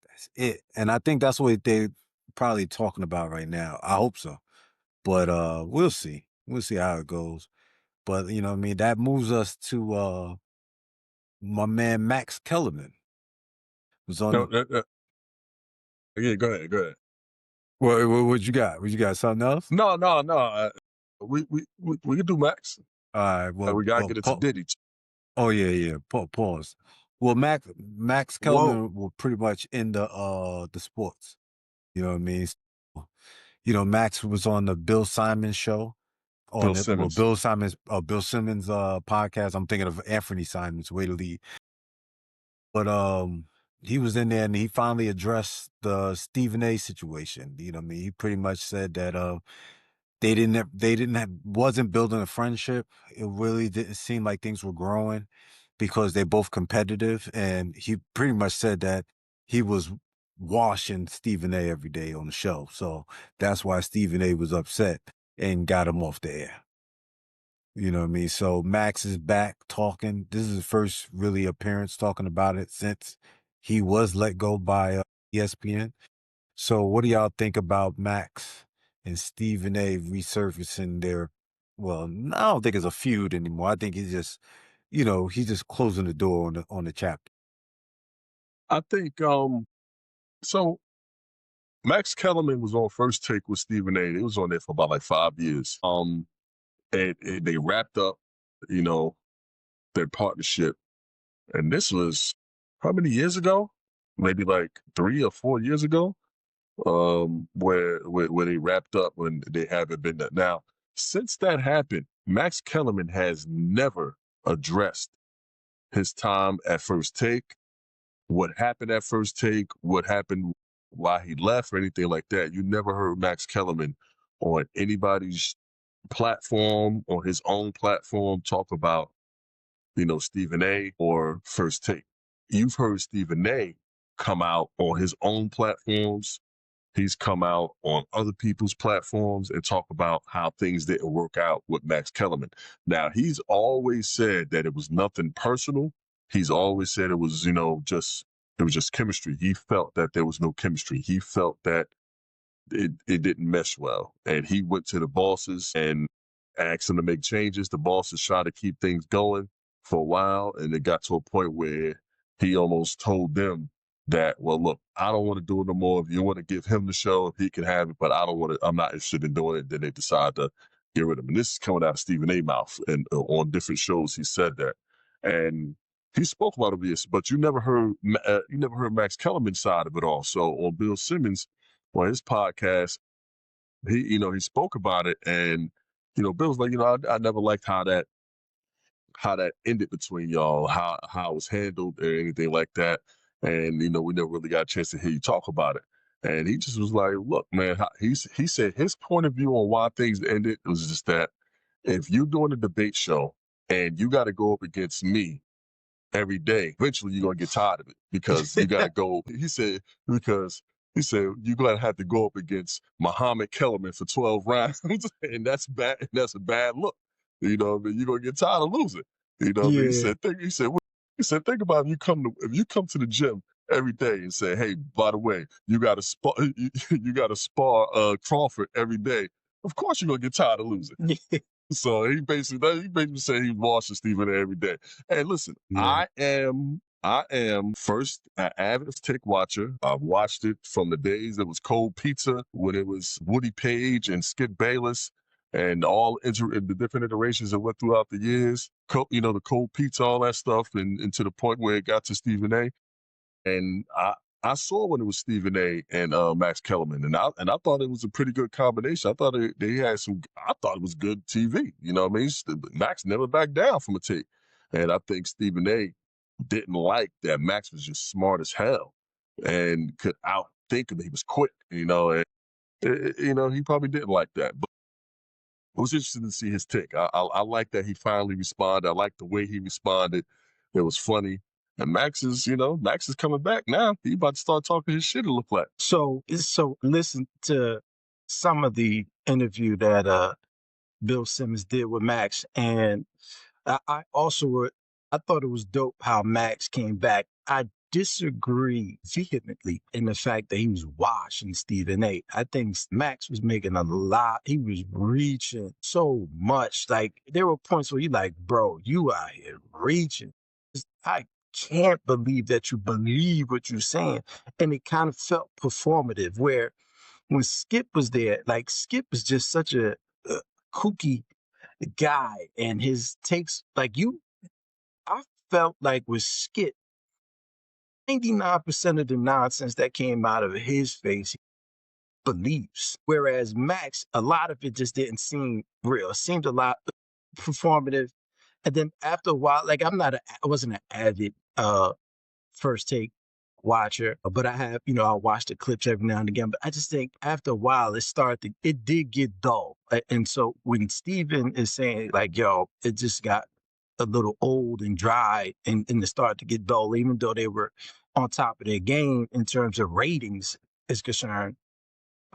That's it. And I think that's what they're probably talking about right now. I hope so. But we'll see. We'll see how it goes. But, you know what I mean? That moves us to my man Max Kellerman. Was on yeah, go ahead. What you got? What you got? Something else? No. We can do Max. All right. Well, we gotta get it to Diddy. Oh yeah. Pause. Well, Max Kellerman will pretty much end the sports. You know what I mean? You know, Max was on the Bill Simmons show. Bill Simmons podcast. I'm thinking of Anthony Simons, way to lead. But he was in there and he finally addressed the Stephen A situation. You know what I mean? He pretty much said that wasn't building a friendship. It really didn't seem like things were growing because they're both competitive. And he pretty much said that he was washing Stephen A every day on the show. So that's why Stephen A was upset and got him off the air. You know what I mean? So Max is back talking. This is his first really appearance talking about it since he was let go by ESPN. So what do y'all think about Max and Stephen A resurfacing their, well, I don't think it's a feud anymore. I think he's just, he's just closing the door on the chapter. I think so Max Kellerman was on First Take with Stephen A. It was on there for about like 5 years. And they wrapped up, their partnership. And this was how many years ago? Maybe like 3 or 4 years ago, where they wrapped up when they haven't been done. Now, since that happened, Max Kellerman has never addressed his time at First Take, what happened at First Take, what happened, why he left, or anything like that. You never heard Max Kellerman on anybody's platform or his own platform talk about, Stephen A. or First Take. You've heard Stephen A. come out on his own platforms. He's come out on other people's platforms and talk about how things didn't work out with Max Kellerman. Now, he's always said that it was nothing personal. He's always said it was, it was just chemistry. He felt that there was no chemistry. He felt that it didn't mesh well. And he went to the bosses and asked them to make changes. The bosses tried to keep things going for a while. And it got to a point where he almost told them that, well, look, I don't want to do it no more. If you want to give him the show, he can have it, but I'm not interested in doing it. Then they decide to get rid of him. And this is coming out of Stephen A. mouth. And on different shows, he said that. And he spoke about this, but you never heard Max Kellerman's side of it all. So on Bill Simmons, on his podcast, he spoke about it, and Bill's like, I never liked how that ended between y'all, how it was handled or anything like that, and we never really got a chance to hear you talk about it. And he just was like, look, man, he said his point of view on why things ended was just that if you're doing a debate show and you got to go up against me every day, eventually you're gonna get tired of it because you gotta go. He said you're gonna have to go up against Muhammad Kellerman for 12 rounds, and that's bad. And that's a bad look. You're gonna get tired of losing. Yeah. He said, think about if you come to the gym every day and say, hey, by the way, you gotta spar Crawford every day. Of course you're gonna get tired of losing. So he basically said he watches Stephen A. every day. Hey, listen, yeah. I am first an avid Take watcher. I've watched it from the days it was Cold Pizza, when it was Woody Page and Skip Bayless, and all the different iterations that went throughout the years. The Cold Pizza, all that stuff, and to the point where it got to Stephen A. And I saw when it was Stephen A. and Max Kellerman, and I thought it was a pretty good combination. I thought they had I thought it was good TV. You know what I mean? Max never backed down from a take, and I think Stephen A. didn't like that Max was just smart as hell and could outthink him. He was quick, and he probably didn't like that. But it was interesting to see his take. I like that he finally responded. I like the way he responded. It was funny. And Max is coming back now. He about to start talking his shit, it look like. So listen to some of the interview that Bill Simmons did with Max. And I thought it was dope how Max came back. I disagree vehemently in the fact that he was washing Stephen A. I think Max was making a lot. He was reaching so much. Like, there were points where you're like, bro, you out here reaching. I can't believe that you believe what you're saying. And it kind of felt performative, where when Skip was there, like, Skip was just such a kooky guy, and his takes, like, I felt like with Skip, 99% of the nonsense that came out of his face, he believes. Whereas Max, a lot of it just didn't seem real. It seemed a lot performative. And then after a while, like, I wasn't an avid First Take watcher, but I have, I watch the clips every now and again. But I just think after a while, it did get dull. And so when Steven is saying, like, yo, it just got a little old and dry, and it started to get dull, even though they were on top of their game in terms of ratings is concerned,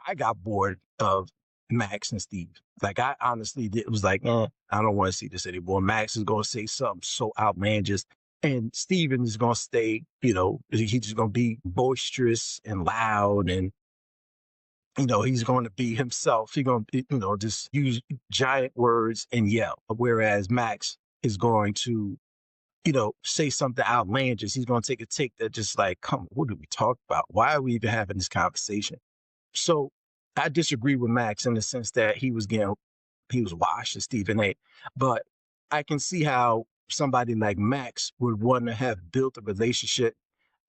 I got bored of Max and Steve. Like, I honestly did. It was like, I don't want to see this anymore. Max is going to say something so outlandish, and Steven is going to stay, he's just going to be boisterous and loud, and, he's going to be himself. He's going to, just use giant words and yell. Whereas Max is going to, say something outlandish. He's going to take a take that just like, come, what did we talk about? Why are we even having this conversation? So I disagree with Max in the sense that he was washed as Stephen A. But I can see how somebody like Max would want to have built a relationship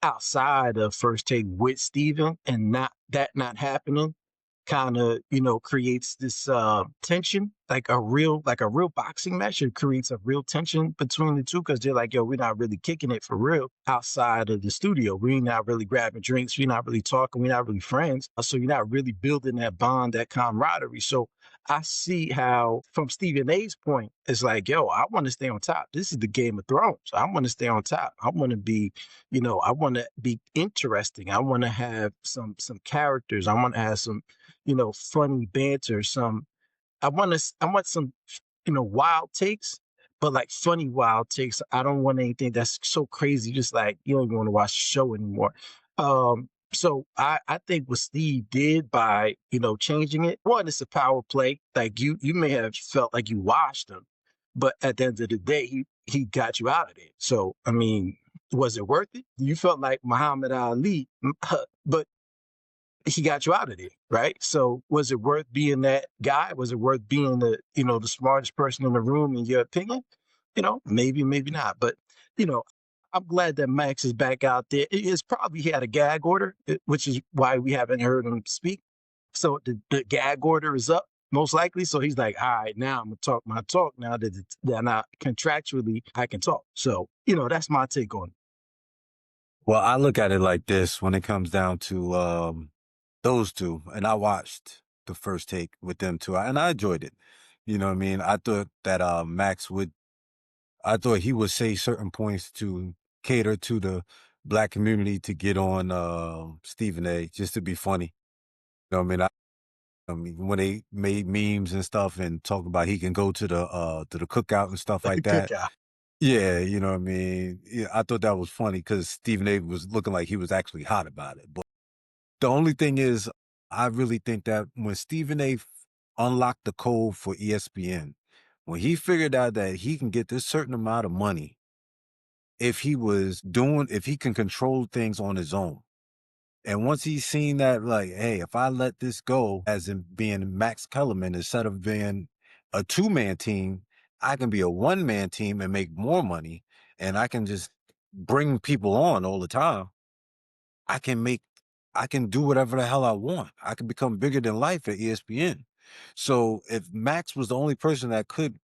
outside of First Take with Stephen, and not happening kind of, creates this tension like a real boxing match. It creates a real tension between the two because they're like, yo, we're not really kicking it for real outside of the studio. We're not really grabbing drinks. We're not really talking. We're not really friends. So you're not really building that bond, that camaraderie. So I see how, from Stephen A's point, it's like, yo, I want to stay on top. This is the Game of Thrones. I want to stay on top. I want to be, I want to be interesting. I want to have some characters. I want to have some, funny banter, I want some, wild takes, but like funny wild takes. I don't want anything that's so crazy, just like you don't even want to watch the show anymore. So I think what Steve did by, changing it, one, it's a power play. Like you may have felt like you washed him, but at the end of the day, he got you out of there. So, I mean, was it worth it? You felt like Muhammad Ali, but he got you out of there, right? So was it worth being that guy? Was it worth being the smartest person in the room in your opinion? Maybe, maybe not. But, I'm glad that Max is back out there. It's probably he had a gag order, which is why we haven't heard him speak. So the gag order is up, most likely. So he's like, all right, now I'm gonna talk my talk now that now contractually I can talk. So, that's my take on it. Well, I look at it like this when it comes down to those two, and I watched the first take with them too, and I enjoyed it. You know what I mean? I thought that I thought he would say certain points to cater to the black community to get on Stephen A. just to be funny. You know what I mean? I mean, when they made memes and stuff and talk about he can go to the cookout and stuff like that. Cookout. Yeah, you know what I mean? Yeah, I thought that was funny because Stephen A. was looking like he was actually hot about it. But the only thing is, I really think that when Stephen A. unlocked the code for ESPN, when he figured out that he can get this certain amount of money if he can control things on his own. And once he's seen that, like, hey, if I let this go, as in being Max Kellerman, instead of being a two-man team, I can be a one-man team and make more money, and I can just bring people on all the time. I can do whatever the hell I want. I can become bigger than life at ESPN. So if Max was the only person that could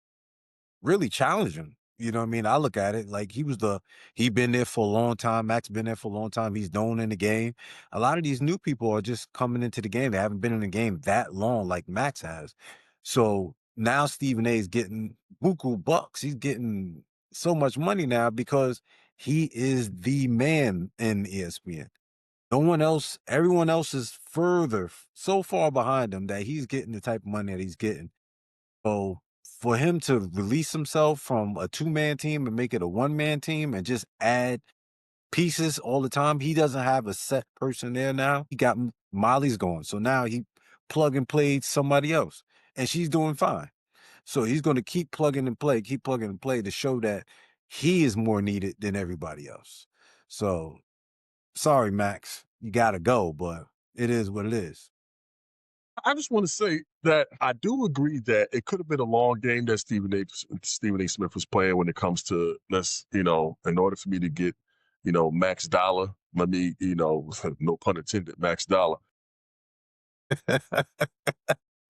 really challenge him, you know what I mean? I look at it like he been there for a long time. Max been there for a long time. He's known in the game. A lot of these new people are just coming into the game. They haven't been in the game that long like Max has. So now Stephen A is getting buku bucks. He's getting so much money now because he is the man in ESPN. No one else, everyone else is so far behind him that he's getting the type of money that he's getting. So for him to release himself from a two-man team and make it a one-man team and just add pieces all the time, he doesn't have a set person there now. He got Molly's going. So now he plug and played somebody else and she's doing fine. So he's going to keep plugging and play to show that he is more needed than everybody else. So sorry, Max, you got to go, but it is what it is. I just want to say that I do agree that it could have been a long game that Stephen A. Smith was playing when it comes to in order for me to get, Max Dollar, let me, no pun intended, Max Dollar.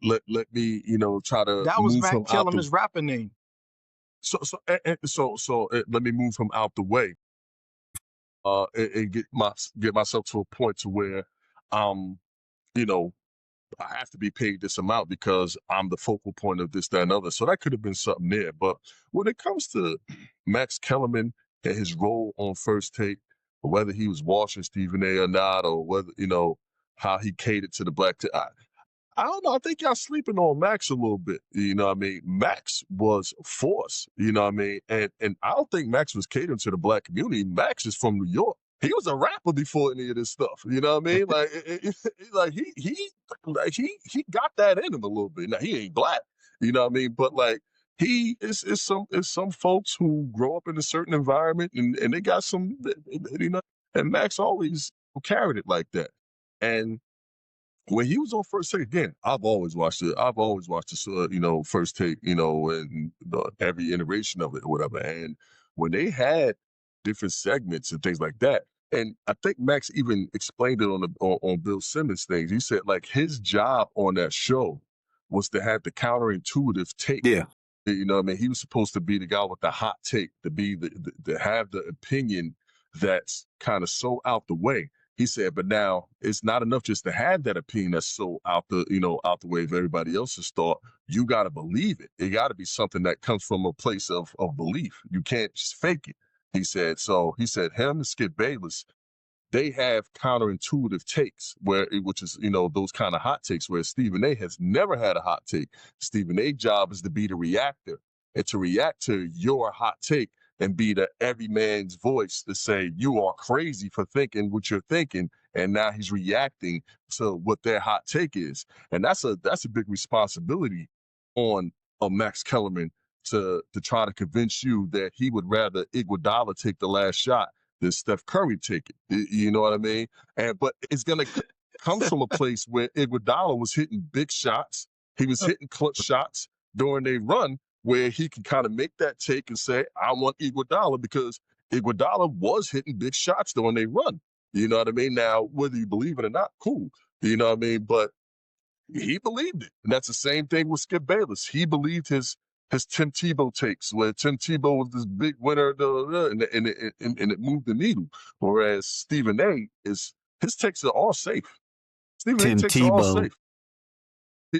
let me, try to that was move Max him out Kellerman's rapper name. So let me move him out the way. And get myself to a point to where, I have to be paid this amount because I'm the focal point of this, that, and other. So that could have been something there. But when it comes to Max Kellerman and his role on First Take, whether he was washing Stephen A. or not, or whether, how he catered to the black, I don't know. I think y'all sleeping on Max a little bit. You know what I mean? Max was force. You know what I mean? And I don't think Max was catering to the black community. Max is from New York. He was a rapper before any of this stuff. You know what I mean? Like he got that in him a little bit. Now he ain't black. You know what I mean? But like he is some folks who grow up in a certain environment and they got some, and Max always carried it like that. And when he was on First Take, again, I've always watched it. I've always watched this, First Take, and every iteration of it or whatever. And when they had different segments and things like that, and I think Max even explained it on Bill Simmons things. He said like his job on that show was to have the counterintuitive take. Yeah. You know what I mean? He was supposed to be the guy with the hot take, to be to have the opinion that's kind of so out the way. He said, but now it's not enough just to have that opinion that's so out the way of everybody else's thought. You got to believe it. It got to be something that comes from a place of belief. You can't just fake it. He said. So he said him and Skip Bayless, they have counterintuitive takes which is, those kind of hot takes where Stephen A has never had a hot take. Stephen A's job is to be the reactor and to react to your hot take and be the every man's voice to say you are crazy for thinking what you're thinking. And now he's reacting to what their hot take is. And that's a big responsibility on Max Kellerman to try to convince you that he would rather Iguodala take the last shot than Steph Curry take it. You know what I mean? But it's going to come from a place where Iguodala was hitting big shots. He was hitting clutch shots during a run where he can kind of make that take and say, I want Iguodala, because Iguodala was hitting big shots during a run. You know what I mean? Now, whether you believe it or not, cool. You know what I mean? But he believed it. And that's the same thing with Skip Bayless. He believed his Tim Tebow takes, where Tim Tebow was this big winner, and it moved the needle. Whereas Stephen A, his takes are all safe. Stephen A takes are all safe.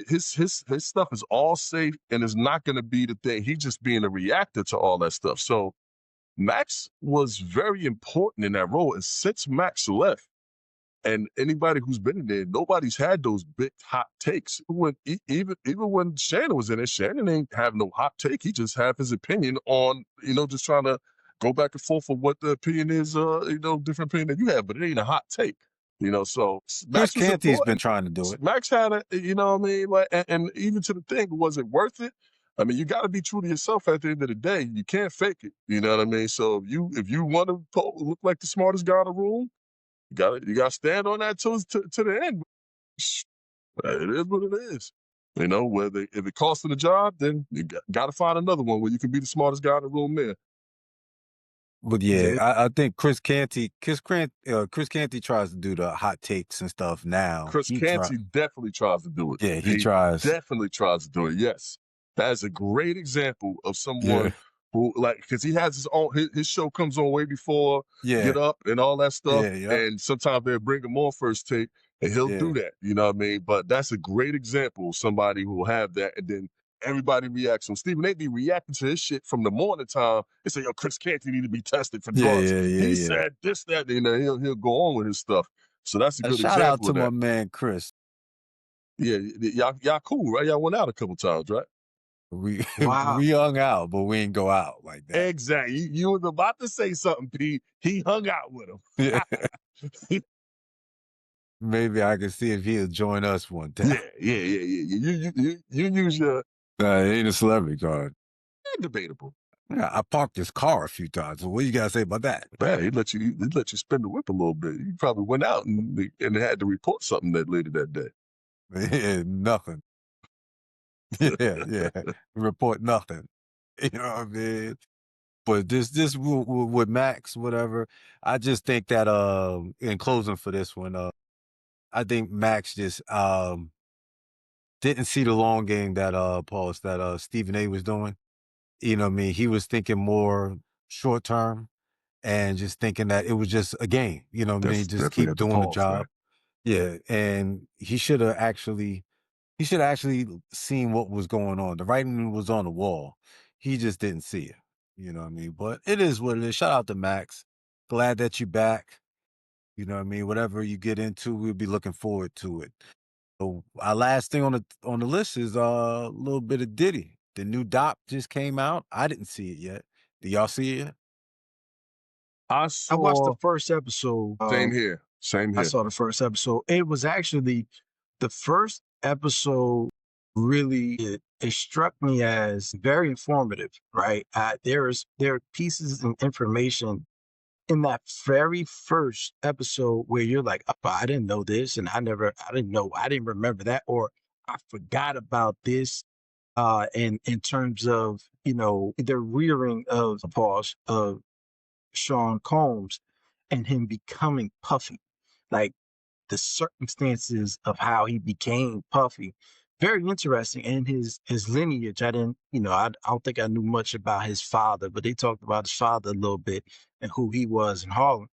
His stuff is all safe, and it's not going to be the thing. He's just being a reactor to all that stuff. So Max was very important in that role. And since Max left, and anybody who's been in there, nobody's had those big hot takes. Even when Shannon was in it, Shannon ain't have no hot take. He just have his opinion on, just trying to go back and forth for what the opinion is, different opinion that you have, but it ain't a hot take. So Chris Canty's been trying to do it. Max had it, you know what I mean? Like, and even to the thing, was it worth it? I mean, you got to be true to yourself at the end of the day. You can't fake it. You know what I mean? So if you want to look like the smartest guy in the room, you got to stand on that to the end. It is what it is. Whether if it costs the job, then you got to find another one where you can be the smartest guy in the room there. But yeah, I think Chris Canty tries to do the hot takes and stuff now. Chris Canty definitely tries to do it. Yeah, he tries. Definitely tries to do it. Yes, that's a great example of someone who, because he has his own. His show comes on way before Get Up and all that stuff. And sometimes they'll bring him on First Take, and he'll do that. You know what I mean? But that's a great example of somebody who will have that, and then everybody reacts. So Stephen A be reacting to his shit from the morning time and say, "Yo, Chris Canty need to be tested for drugs." He said this, that, he'll go on with his stuff. So that's a good example. Shout out to my man Chris. Yeah, y'all cool, right? Y'all went out a couple times, right? We hung out, but we ain't go out like that. Exactly. You was about to say something, P. He hung out with him. Maybe I can see if he'll join us one time. Yeah. You use your he ain't a celebrity card. Debatable. Yeah, I parked his car a few times. So what you gotta say about that? Man, he'd let you spin the whip a little bit. You probably went out and had to report something later that day. Yeah, nothing. Yeah. Report nothing. You know what I mean? But this with Max, whatever. I just think that in closing for this one, I think Max just didn't see the long game that Stephen A was doing. You know what I mean? He was thinking more short term and just thinking that it was just a game. You know what I mean? Just keep doing the job. Man. Yeah. And he should have actually seen what was going on. The writing was on the wall. He just didn't see it. You know what I mean? But it is what it is. Shout out to Max. Glad that you're back. You know what I mean? Whatever you get into, we'll be looking forward to it. So our last thing on the list is a little bit of Diddy. The new doc just came out. I didn't see it yet. Do y'all see it? I watched the first episode. Same here. I saw the first episode. It was actually the first episode. Really, it struck me as very informative. Right? There are pieces of information in that very first episode where you're like, oh, I didn't know this, and I didn't remember that, or I forgot about this. In terms of the rearing of Sean Combs and him becoming Puffy, like the circumstances of how he became Puffy, very interesting. And his lineage, I didn't, I don't think I knew much about his father, but they talked about his father a little bit and who he was in Harlem,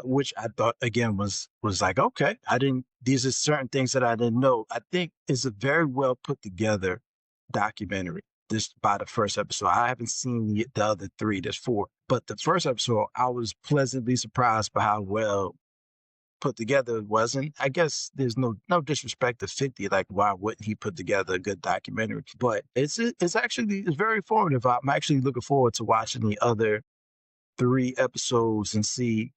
which I thought again was like, okay, these are certain things that I didn't know. I think it's a very well put together documentary. This by the first episode. I haven't seen the other three. There's four, but the first episode, I was pleasantly surprised by how well put together it was. And I guess there's no disrespect to 50. Like, why wouldn't he put together a good documentary? But it's very informative. I'm actually looking forward to watching the other 3 episodes and see,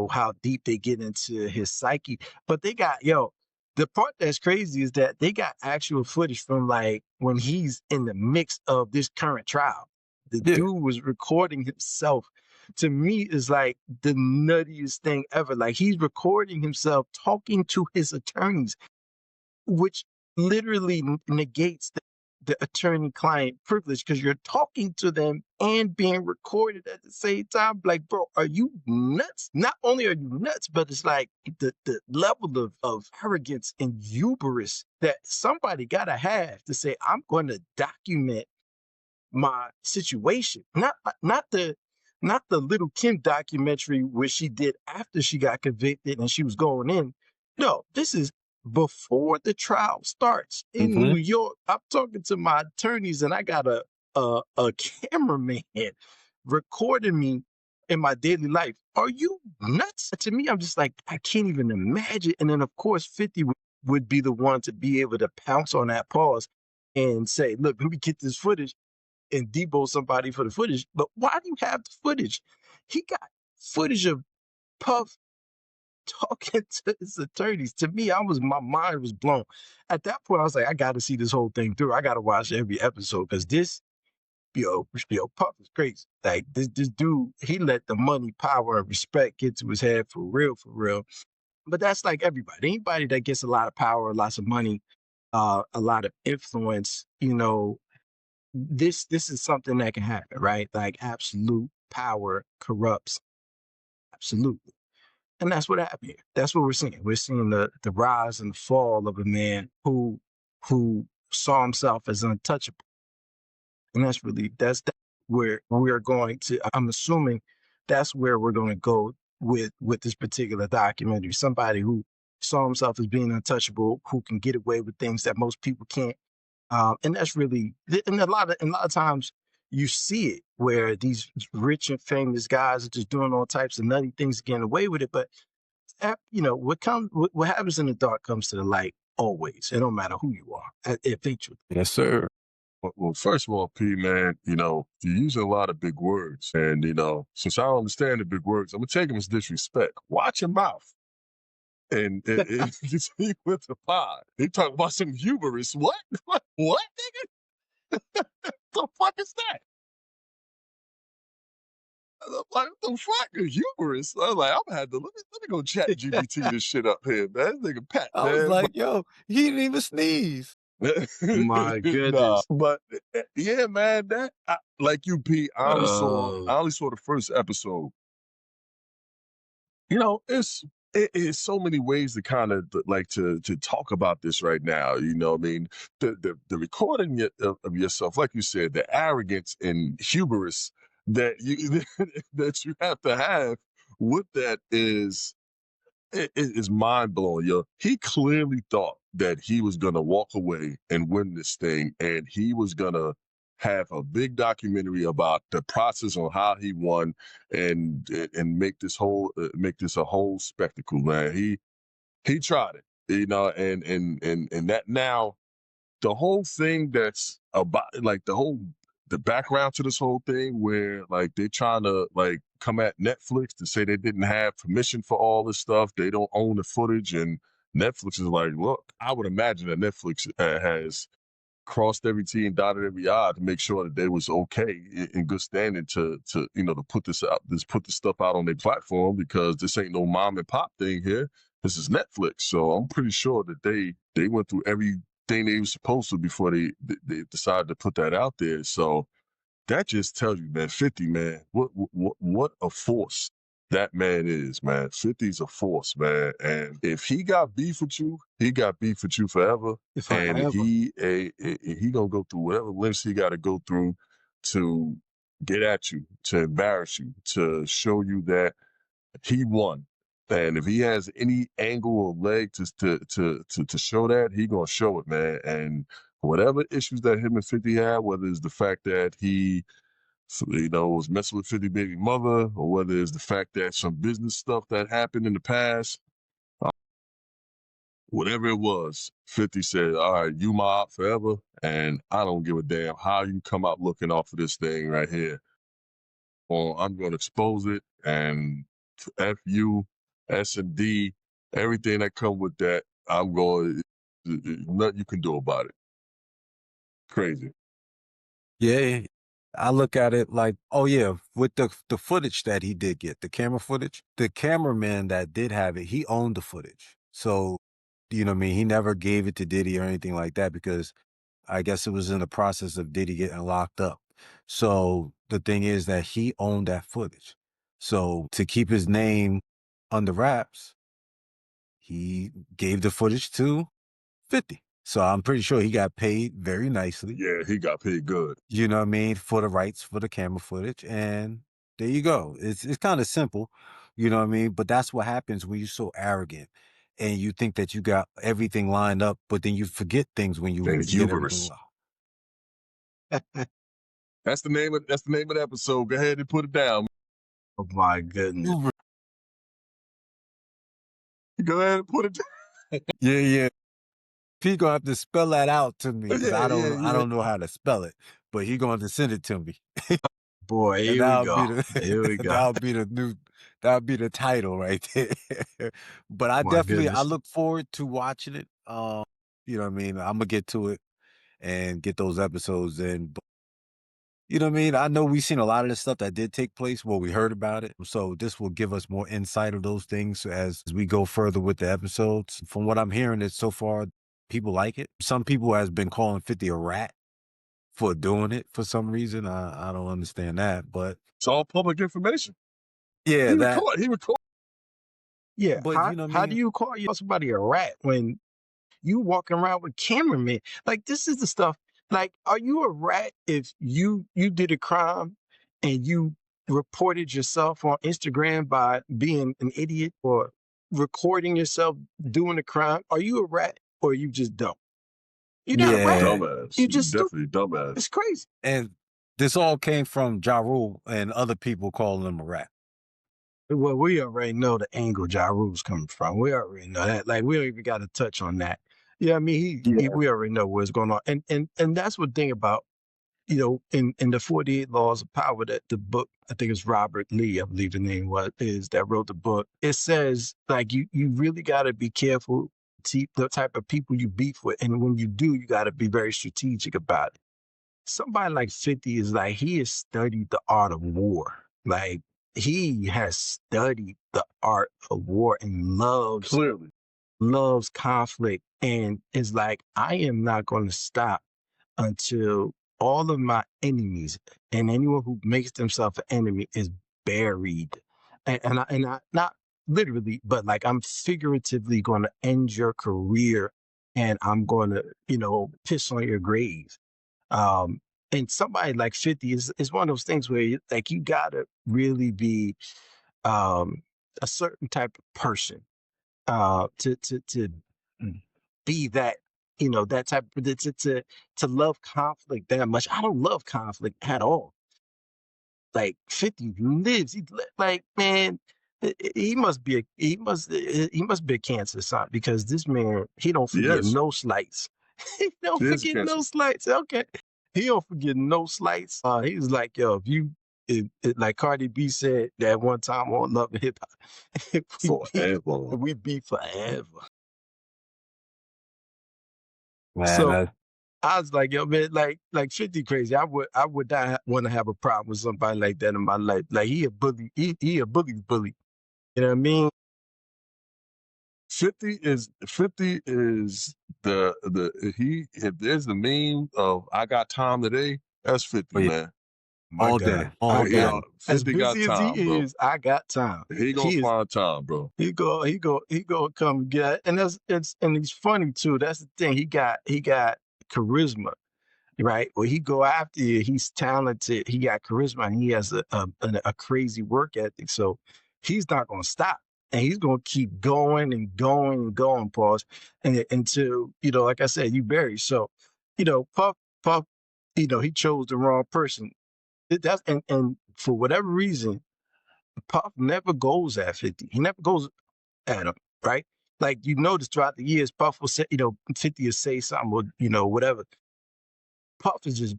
how deep they get into his psyche. But they got, the part that's crazy is that they got actual footage from like when he's in the mix of this current trial. The dude was recording himself. To me, is like the nuttiest thing ever. Like he's recording himself talking to his attorneys, which literally negates the attorney-client privilege because you're talking to them and being recorded at the same time. Like, bro, are you nuts? Not only are you nuts, but it's like the level of arrogance and hubris that somebody gotta have to say, I'm going to document my situation. Not the Little Kim documentary where she did after she got convicted and she was going in. No, this is before the trial starts in New York. I'm talking to my attorneys and I got a cameraman recording me in my daily life. Are you nuts? To me, I'm just like, I can't even imagine. And then of course, 50 would be the one to be able to pounce on that pause and say, look, let me get this footage and debo somebody for the footage. But why do you have the footage? He got footage of Puff talking to his attorneys. To me, my mind was blown. At that point, I was like, I got to see this whole thing through. I got to watch every episode because this, Puff is crazy. Like this dude, he let the money, power, and respect get to his head for real, for real. But that's like everybody. Anybody that gets a lot of power, lots of money, a lot of influence, this is something that can happen, right? Like absolute power corrupts absolutely. And that's what happened here. That's what we're seeing. We're seeing the rise and fall of a man who saw himself as untouchable. And that's where we're going to, I'm assuming that's where we're going to go with this particular documentary. Somebody who saw himself as being untouchable, who can get away with things that most people can't. And that's really, and a lot of times you see it where these rich and famous guys are just doing all types of nutty things, getting away with it. But what happens in the dark comes to the light always. It don't matter who you are, eventually. Yes, sir. Well, first of all, P, man, you're using a lot of big words. And, since I don't understand the big words, I'm going to take them as disrespect. Watch your mouth. And he went to pod. He talking about some hubris. What? What, nigga? The fuck is that? Like, what the fuck is hubris? I was like, I'm gonna have to let me go chat GPT this shit up here, man. This nigga Pat, I was like, yo, he didn't even sneeze. My goodness. But yeah, man, like you, P, I only saw the first episode. It's so many ways to kind of like to talk about this right now. I mean, the recording of yourself, like you said, the arrogance and hubris that you that you have to have with that is mind blowing. He clearly thought that he was gonna walk away and win this thing, and he was gonna have a big documentary about the process on how he won and make this a whole spectacle, man. He tried it, and that now the whole thing that's about like the background to this whole thing where like they're trying to like come at Netflix to say they didn't have permission for all this stuff. They don't own the footage, and Netflix is like, look, I would imagine that Netflix has crossed every T and dotted every I to make sure that they was okay in good standing to put this stuff out on their platform, because this ain't no mom and pop thing here. This is Netflix. So I'm pretty sure that they went through everything they were supposed to before they decided to put that out there. So that just tells you, man, 50, man, what a force that man is, man. 50's a force, man. And if he got beef with you, he got beef with you forever. And he gonna go through whatever lengths he got to go through to get at you, to embarrass you, to show you that he won. And if he has any angle or leg to show that, he gonna show it, man. And whatever issues that him and 50 had, whether it's the fact that he was messing with 50 baby mother, or whether it's the fact that some business stuff that happened in the past, whatever it was, 50 said, all right, you my op forever, and I don't give a damn how you come out looking off of this thing right here. Or I'm going to expose it, and F you, S&D, everything that come with that, I'm going, nothing you can do about it. Crazy. Yeah, I look at it like, oh yeah, with the footage that he did get, the camera footage, the cameraman that did have it, he owned the footage. So, you know what I mean? He never gave it to Diddy or anything like that because I guess it was in the process of Diddy getting locked up. So the thing is that he owned that footage. So to keep his name under wraps, he gave the footage to 50. So I'm pretty sure he got paid very nicely. Yeah, he got paid good. You know what I mean? For the rights for the camera footage. And there you go. It's kind of simple, you know what I mean? But that's what happens when you're so arrogant and you think that you got everything lined up, but then you forget things when you get everything. That's the name of the episode. Go ahead and put it down. Oh my goodness. Go ahead and put it down. Yeah. He gonna have to spell that out to me because I don't know how to spell it, but he going to send it to me. Boy, here we go. That'll be the title right there. But I I look forward to watching it. You know what I mean? I'm gonna get to it and get those episodes in. But, you know what I mean? I know we've seen a lot of the stuff that did take place. Well, we heard about it. So this will give us more insight of those things as we go further with the episodes. From what I'm hearing, that so far people like it. Some people has been calling 50 a rat for doing it for some reason. I don't understand that, but it's all public information. Yeah, he would call. Yeah, but how do you call somebody a rat when you walking around with cameramen? Like, this is the stuff. Like, are you a rat if you did a crime and you reported yourself on Instagram by being an idiot or recording yourself doing a crime? Are you a rat or you just dumb? You're not a rat. Dumbass. You just definitely dumbass. It's crazy. And this all came from Ja Rule and other people calling him a rat. Well, we already know the angle Ja Rule's coming from. We already know that. Like, we don't even got to touch on that. Yeah, I mean, we already know what's going on. And that's what thing about, in the 48 Laws of Power, that the book, I think it's Robert Lee, I believe the name is, that wrote the book. It says, like, you really got to be careful the type of people you beef with. And when you do, you got to be very strategic about it. Somebody like 50 is like, he has studied the art of war. Like, he has studied the art of war and loves conflict, and is like, I am not going to stop until all of my enemies and anyone who makes themselves an enemy is buried. And I not literally, but like, I'm figuratively going to end your career, and I'm going to, piss on your grave. And somebody like 50 is one of those things where you gotta really be a certain type of person to be that, that type of, to love conflict that much. I don't love conflict at all. Like, 50 lives, like, man, he must be a cancer son, because this man, he don't forget no slights. He don't forget no slights. Okay. He don't forget no slights. He was like, yo, like Cardi B said that one time on Love and Hip Hop, we be forever. Man, so I was like, yo, man, like 50 crazy. I would not want to have a problem with somebody like that in my life. Like, he a bully. He a bully. You know what I mean? 50 is if there's the meme of I got time today, that's 50, man. all day, all day. As busy as he is, I got time. He gonna find time, bro. He go come get, and he's funny too. That's the thing. He got charisma, right? Well, he go after you. He's talented. He got charisma, and he has a crazy work ethic. So he's not gonna stop, and he's gonna keep going and going and going. Pause, and until like I said, you bury. So, Puff, he chose the wrong person. That's and for whatever reason, Puff never goes at 50. He never goes at him, right? Like you notice throughout the years, Puff will say, 50 will say something or, whatever. Puff is just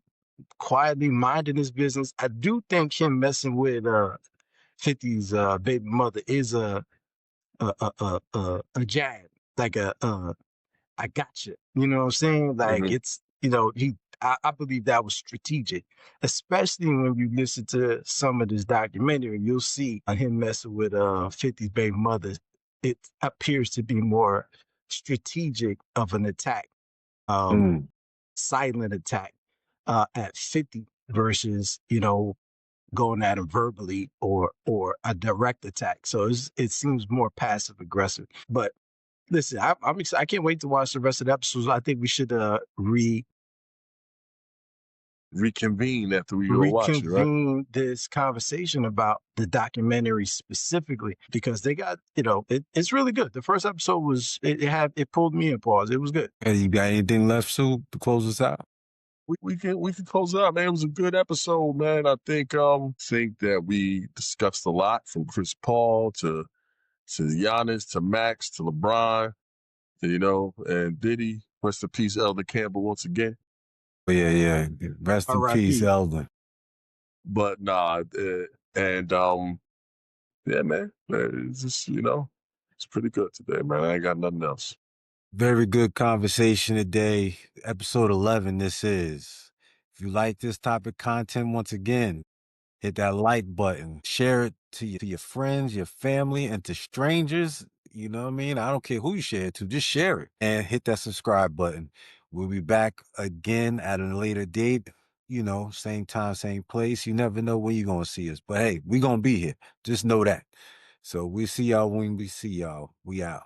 quietly minding his business. I do think him messing with 50's baby mother is a jab, like I got you. You know what I'm saying? Like it's I believe that was strategic, especially when you listen to some of this documentary. You'll see him messing with 50's baby mother. It appears to be more strategic of an attack, silent attack at 50 versus going at him verbally or a direct attack. So it seems more passive aggressive. But listen, I'm excited. I can't wait to watch the rest of the episodes. I think we should reconvene after we go watch it, right? Reconvene this conversation about the documentary specifically because they got it's really good. The first episode was it pulled me in. Pause. It was good. Hey, you got anything left, Sue, to close us out? We can close it out, man. It was a good episode, man. I think that we discussed a lot from Chris Paul to Giannis to Max to LeBron, and Diddy. Rest in peace, Elder Campbell, once again. Yeah. Rest in peace, Elder. But nah, yeah, man. It's just it's pretty good today, man. I ain't got nothing else. Very good conversation today. Episode 11, this is. If you like this topic content, once again, hit that like button. Share it to your friends, your family, and to strangers. You know what I mean? I don't care who you share it to. Just share it. And hit that subscribe button. We'll be back again at a later date. Same time, same place. You never know when you're going to see us. But hey, we're going to be here. Just know that. So we'll see y'all when we see y'all. We out.